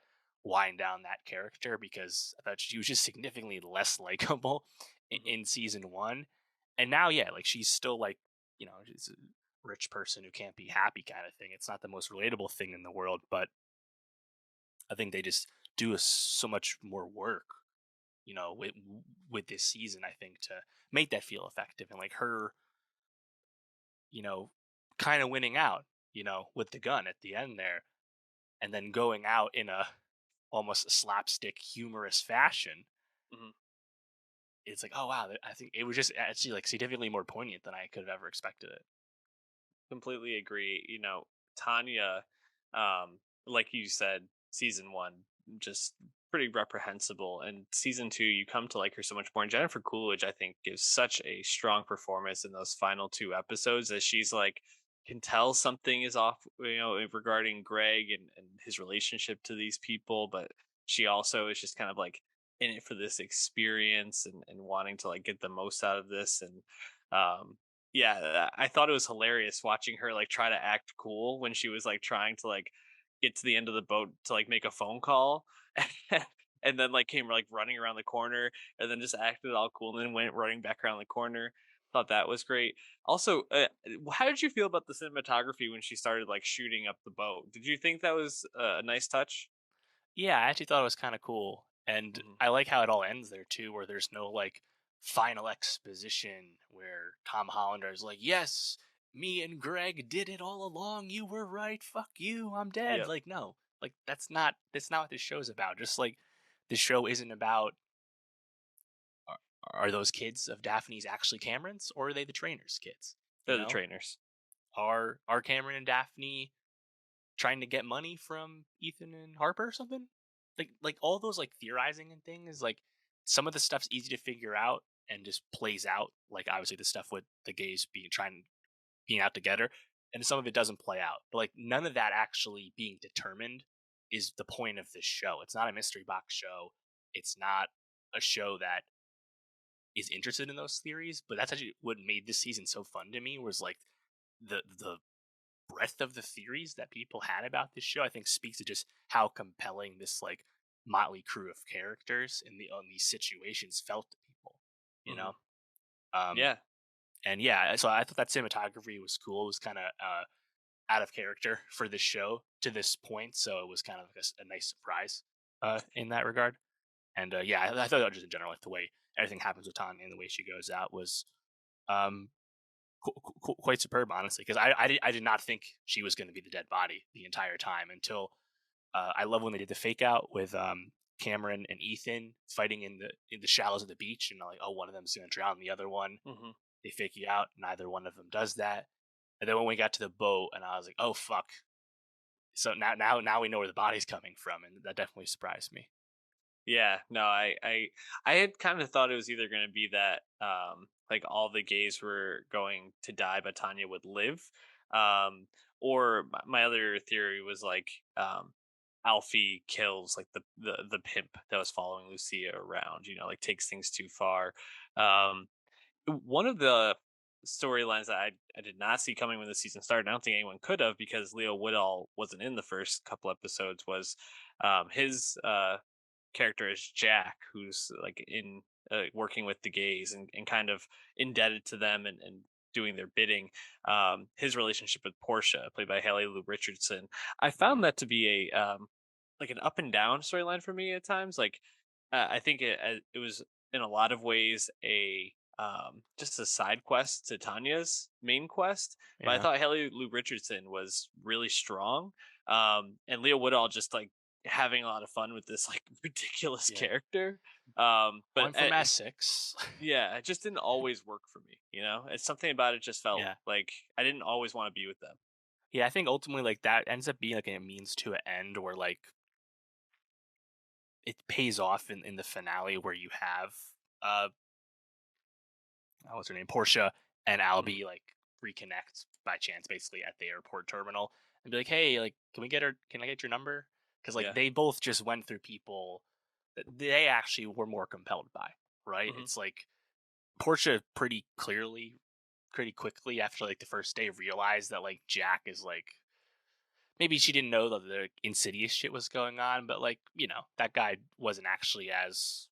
wind down that character, because I thought she was just significantly less likable Hmm. in season one, and now yeah, like she's still like, she's a rich person who can't be happy kind of thing. It's not the most relatable thing in the world, but I think they just do so much more work, with this season. I think to make that feel effective, and like her, you know, kind of winning out, with the gun at the end there, and then going out in a almost slapstick humorous fashion. Hmm. It's like, oh wow, I think it was just actually like significantly more poignant than I could have ever expected it. Completely agree. Tanya, like you said, season one just pretty reprehensible, and season two you come to like her so much more. And Jennifer Coolidge, I think, gives such a strong performance in those final two episodes, as she's like can tell something is off, regarding Greg and his relationship to these people, but she also is just kind of like in it for this experience and wanting to like get the most out of this. And um yeah, I thought it was hilarious watching her like try to act cool when she was like trying to like get to the end of the boat to like make a phone call. And then like came like running around the corner and then just acted all cool and then went running back around the corner. Thought that was great. Also, how did you feel about the cinematography when she started like shooting up the boat? Did you think that was a nice touch? Yeah, I actually thought it was kind of cool, and Hmm. I like how it all ends there too, where there's no like final exposition where Tom Hollander is like, "Yes, me and Greg did it all along. You were right. Fuck you. I'm dead." Yep. Like, no, like that's not what this show's about. Just like this show isn't about are, are those kids of Daphne's actually Cameron's, or are they the trainers' kids? They're the trainers. Are Cameron and Daphne trying to get money from Ethan and Harper or something? Like all those like theorizing and things, like some of the stuff's easy to figure out and just plays out. Like obviously the stuff with the gays being out together, and some of it doesn't play out. But like none of that actually being determined is the point of this show. It's not a mystery box show. It's not a show that is interested in those theories. But that's actually what made this season so fun to me, was like the breadth of the theories that people had about this show, I think speaks to just how compelling this like motley crew of characters in the on these situations felt to people, you Hmm. know. Um, Yeah. and yeah, so I thought that cinematography was cool. It was kind of out of character for this show to this point, so it was kind of like a nice surprise in that regard. And yeah, I thought just in general, like the way everything happens with Tanya and the way she goes out was um, quite superb, honestly, because I did not think she was going to be the dead body the entire time until I love when they did the fake out with Cameron and Ethan fighting in the shallows of the beach, and like, oh, one of them's going to drown the other one. Hmm. They fake you out. Neither one of them does that. And then when we got to the boat, and I was like, oh fuck. So now we know where the body's coming from, and that definitely surprised me. Yeah, no, I had kind of thought it was either going to be that like all the gays were going to die but Tanya would live, or my other theory was like Alfie kills like the pimp that was following Lucia around, like takes things too far. One of the storylines that I did not see coming when the season started. I don't think anyone could have because Leo Woodall wasn't in the first couple episodes. Was his character is Jack, who's like in working with the gays and kind of indebted to them and doing their bidding. His relationship with Portia, played by Haley Lou Richardson, I Mm, found that to be a like an up and down storyline for me at times. Like I think it was in a lot of ways a just a side quest to Tanya's main quest, but I yeah, thought Haley Lou Richardson was really strong, and Leah Woodall just like having a lot of fun with this like ridiculous yeah. character. But I'm from Essex. yeah, it just didn't always work for me. You know, it's something about it just felt Yeah. like I didn't always want to be with them. Yeah, I think ultimately like that ends up being like a means to an end where like it pays off in the finale where you have uh what's her name? Portia and Mhm. Albie like reconnect by chance basically at the airport terminal and be like, "Hey, like can we get her can I get your number?" Cuz like Yeah. they both just went through people that they actually were more compelled by, right? Hmm. It's like Portia pretty quickly after like the first day realized that like Jack is like maybe she didn't know that the insidious shit was going on, but like, that guy wasn't actually as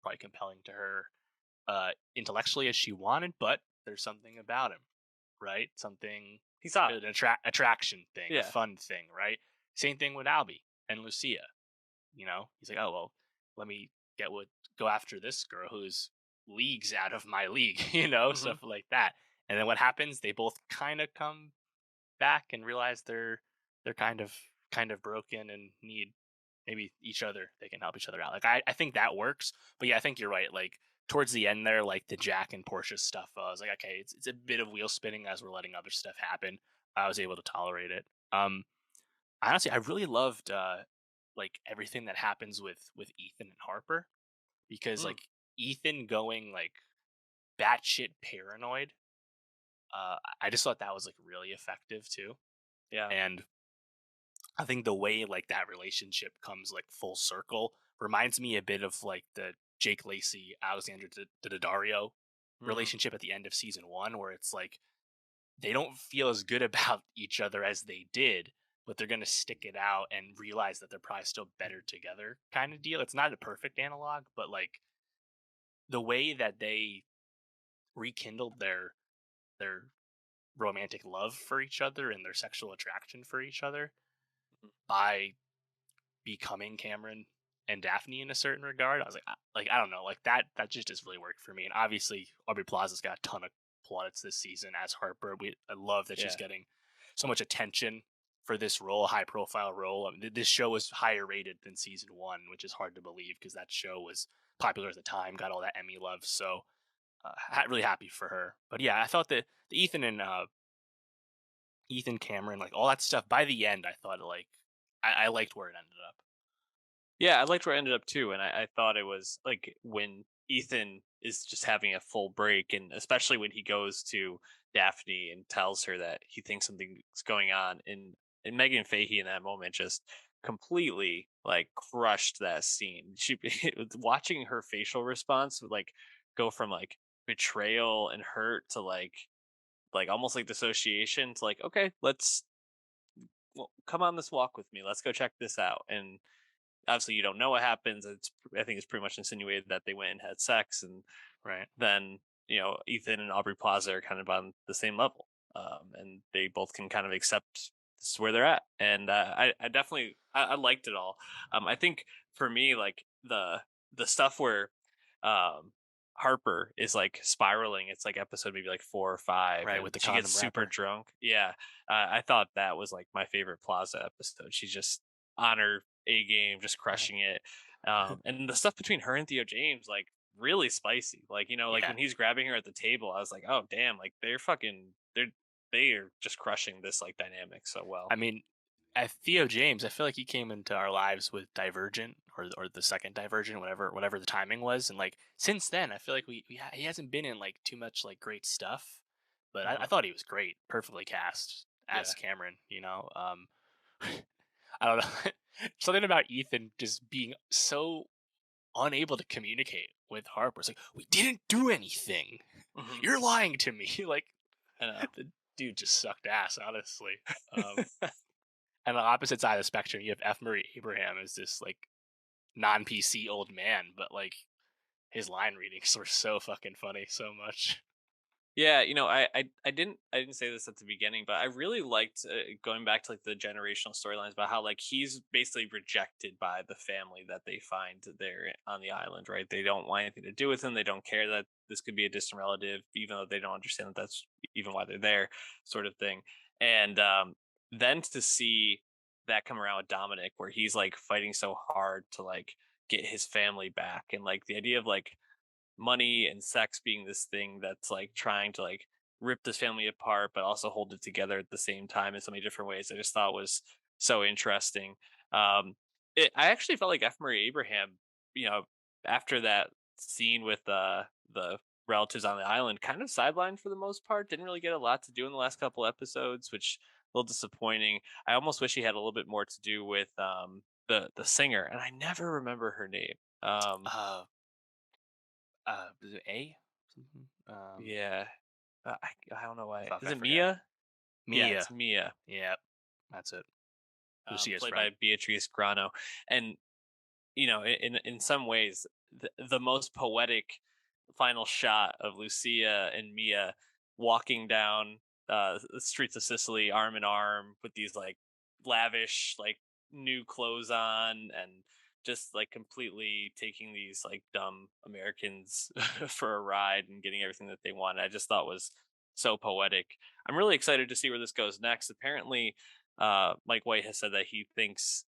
probably compelling to her intellectually as she wanted, but there's something about him, right? Something He's hot. an attraction thing, a Yeah. fun thing, right? Same thing with Albie and Lucia. He's like, oh well, let me get what go after this girl who's leagues out of my league, Hmm. stuff like that. And then what happens? They both kind of come back and realize they're kind of broken and need maybe each other. They can help each other out. Like I think that works. But yeah, I think you're right. Like towards the end there, like the Jack and Portia stuff, I was like, okay, it's a bit of wheel spinning as we're letting other stuff happen. I was able to tolerate it. Honestly, I really loved like everything that happens with Ethan and Harper because Mm. like Ethan going like batshit paranoid. I just thought that was like really effective too, Yeah. and I think the way like that relationship comes like full circle reminds me a bit of like the Jake Lacey Alexander Daddario Mm. relationship at the end of season one, where it's like they don't feel as good about each other as they did, but they're gonna stick it out and realize that they're probably still better together, kind of deal. It's not a perfect analog, but like the way that they rekindled their romantic love for each other and their sexual attraction for each other by becoming Cameron and Daphne in a certain regard. I was like I don't know, like that just really worked for me. And obviously, Aubrey Plaza's got a ton of plaudits this season as Harper. I love that she's Yeah. getting so much attention for this role, high profile role. I mean, this show was higher rated than season one, which is hard to believe because that show was popular at the time, got all that Emmy love. So really happy for her. But yeah, I thought that the Ethan Cameron, like all that stuff. By the end, I thought I liked where it ended up. Yeah, I liked where it ended up too, and I thought it was like when Ethan is just having a full break, and especially when he goes to Daphne and tells her that he thinks something's going on, and Megan Fahey in that moment just completely like crushed that scene. She watching her facial response would like go from like betrayal and hurt to like almost like dissociation to like okay, let's well, come on this walk with me. Let's go check this out. And obviously you don't know what happens. I think it's pretty much insinuated that they went and had sex, and Right. then Ethan and Aubrey Plaza are kind of on the same level, and they both can kind of accept this is where they're at. And I definitely I liked it all. I think for me like the stuff where um, Harper is like spiraling. It's like episode maybe like 4 or 5, Right, with and the she gets condom super wrapper. drunk. Yeah, I thought that was like my favorite Plaza episode. She's just on her A game, just Right. crushing it. And the stuff between her and Theo James, like really spicy. Like like Yeah. when he's grabbing her at the table, I was like, oh damn, like they are just crushing this like dynamic so well. I mean, Theo James, I feel like he came into our lives with Divergent or the second Divergent, whatever the timing was, and like since then, I feel like he hasn't been in like too much like great stuff, but I Uh-huh. thought he was great, perfectly cast as Yeah. Cameron. I don't know, something about Ethan just being so unable to communicate with Harper. It's like, we didn't do anything. Mhm. You're lying to me. Like, I know. the dude just sucked ass, honestly. And on the opposite side of the spectrum, you have F. Murray Abraham as this like non-PC old man, but like his line readings were so fucking funny, so much. Yeah, I didn't say this at the beginning, but I really liked going back to like the generational storylines about how like he's basically rejected by the family that they find there on the island, right? They don't want anything to do with him. They don't care that this could be a distant relative, even though they don't understand that that's even why they're there, sort of thing. And then to see that come around with Dominic, where he's like fighting so hard to like get his family back, and like the idea of like money and sex being this thing that's like trying to like rip this family apart but also hold it together at the same time in so many different ways, I just thought was so interesting. I actually felt like F. Murray Abraham, you know, after that scene with the relatives on the island, kind of sidelined for the most part, didn't really get a lot to do in the last couple episodes, which a little disappointing. I almost wish he had a little bit more to do with the singer, and I never remember her name. Uh, is it A? Something? Yeah. I don't know why. Fuck, Is I it forget. Mia? Yeah, Mia. it's Mia, Yep, that's it. Lucia's played friend. by Beatrice Grano. And in some ways, the most poetic final shot of Lucia and Mia walking down the streets of Sicily, arm in arm, with these like lavish, like new clothes on, and just like completely taking these like dumb Americans for a ride and getting everything that they wanted. I just thought was so poetic. I'm really excited to see where this goes next. Apparently, Mike White has said that he thinks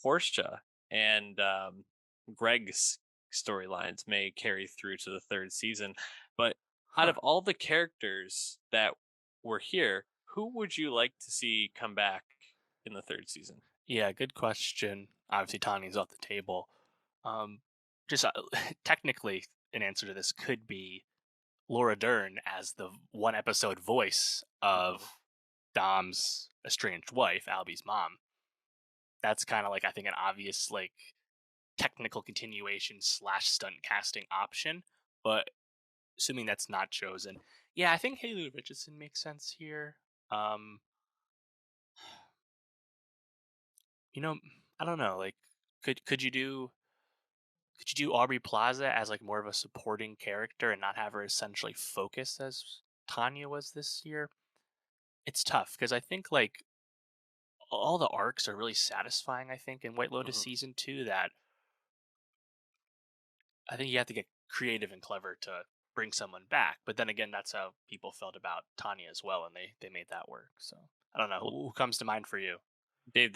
Portia and Greg's storylines may carry through to the third season. But out Huh. of all the characters that were here, who would you like to see come back in the third season? Yeah, good question. Obviously, Tanya's off the table. Um, just technically, an answer to this could be Laura Dern as the one episode voice Mhm. of Dom's estranged wife, Albie's mom. That's kind of like, I think, an obvious like technical continuation slash stunt casting option. But assuming that's not chosen, yeah, I think Haley Richardson makes sense here. Um, you know, I don't know. Like, could you do Aubrey Plaza as like more of a supporting character and not have her essentially focus as Tanya was this year? It's tough because I think like all the arcs are really satisfying. I think in White Lotus Mhm. season 2 that I think you have to get creative and clever to bring someone back. But then again, that's how people felt about Tanya as well, and they made that work. So I don't know Well, who comes to mind for you. Dave,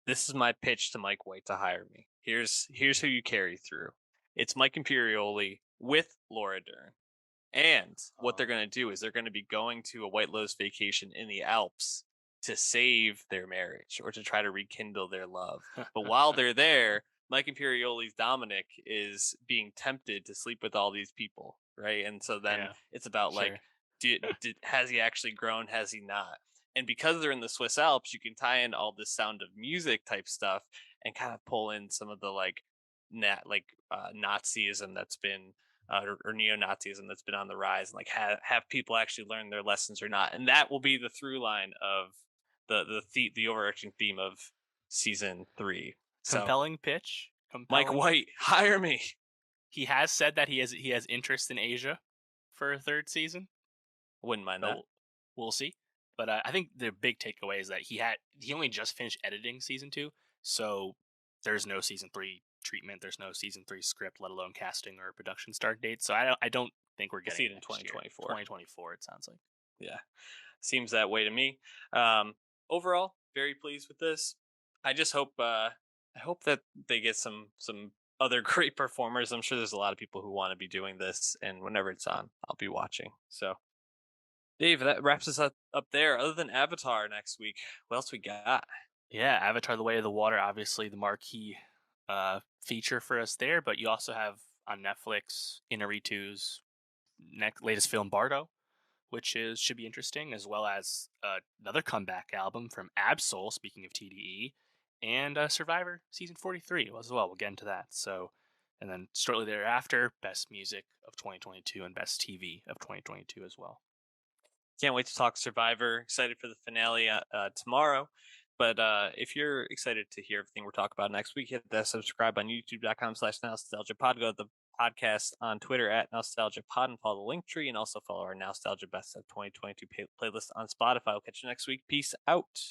this is my pitch to Mike White to hire me. Here's who you carry through. It's Mike Imperioli with Laura Dern. And what they're Um, going to do is they're going to be going to a White Lotus vacation in the Alps to save their marriage or to try to rekindle their love. But while they're there, Mike Imperioli's Dominic is being tempted to sleep with all these people, right? And so then yeah, it's about like, sure. has he actually grown? Has he not? And because they're in the Swiss Alps, you can tie in all this Sound of Music type stuff and kind of pull in some of the like Nazism that's been or neo-Nazism that's been on the rise, and like have people actually learn their lessons or not, and that will be the through line of the overarching theme of season 3. So Compelling pitch. Mike Compelling. White, hire me. He has said that he has interest in Asia for a third season. Wouldn't mind So that. we'll see. But I think the big takeaway is that he only just finished editing season 2, so there's no season 3 treatment. There's no season 3 script, let alone casting or production start date. So I don't think we're We'll getting see it it in next year. 2024. 2024. It sounds like. Yeah, seems that way to me. um Overall, very pleased with this. I just hope that they get some other great performers. I'm sure there's a lot of people who want to be doing this, and whenever it's on, I'll be watching. So Dave, that wraps us up there. Other than Avatar next week, what else we got? Yeah, Avatar: The Way of the Water, obviously the marquee feature for us there. But you also have on Netflix Inarritu's latest film Bardo, which is should be interesting, as well as another comeback album from Absol. Speaking of TDE, and Survivor season 43 as well. We'll get into that. So And then shortly thereafter, best music of 2022 and best TV of 2022 as well. Can't wait to talk Survivor. Excited for the finale tomorrow. But if you're excited to hear everything we're talking about next week, hit that subscribe on youtube.com/nostalgiapod. Go to the podcast on Twitter at nostalgiapod and follow the link tree, and also follow our Nostalgia Best of 2022 playlist on Spotify. I'll catch you next week. Peace out.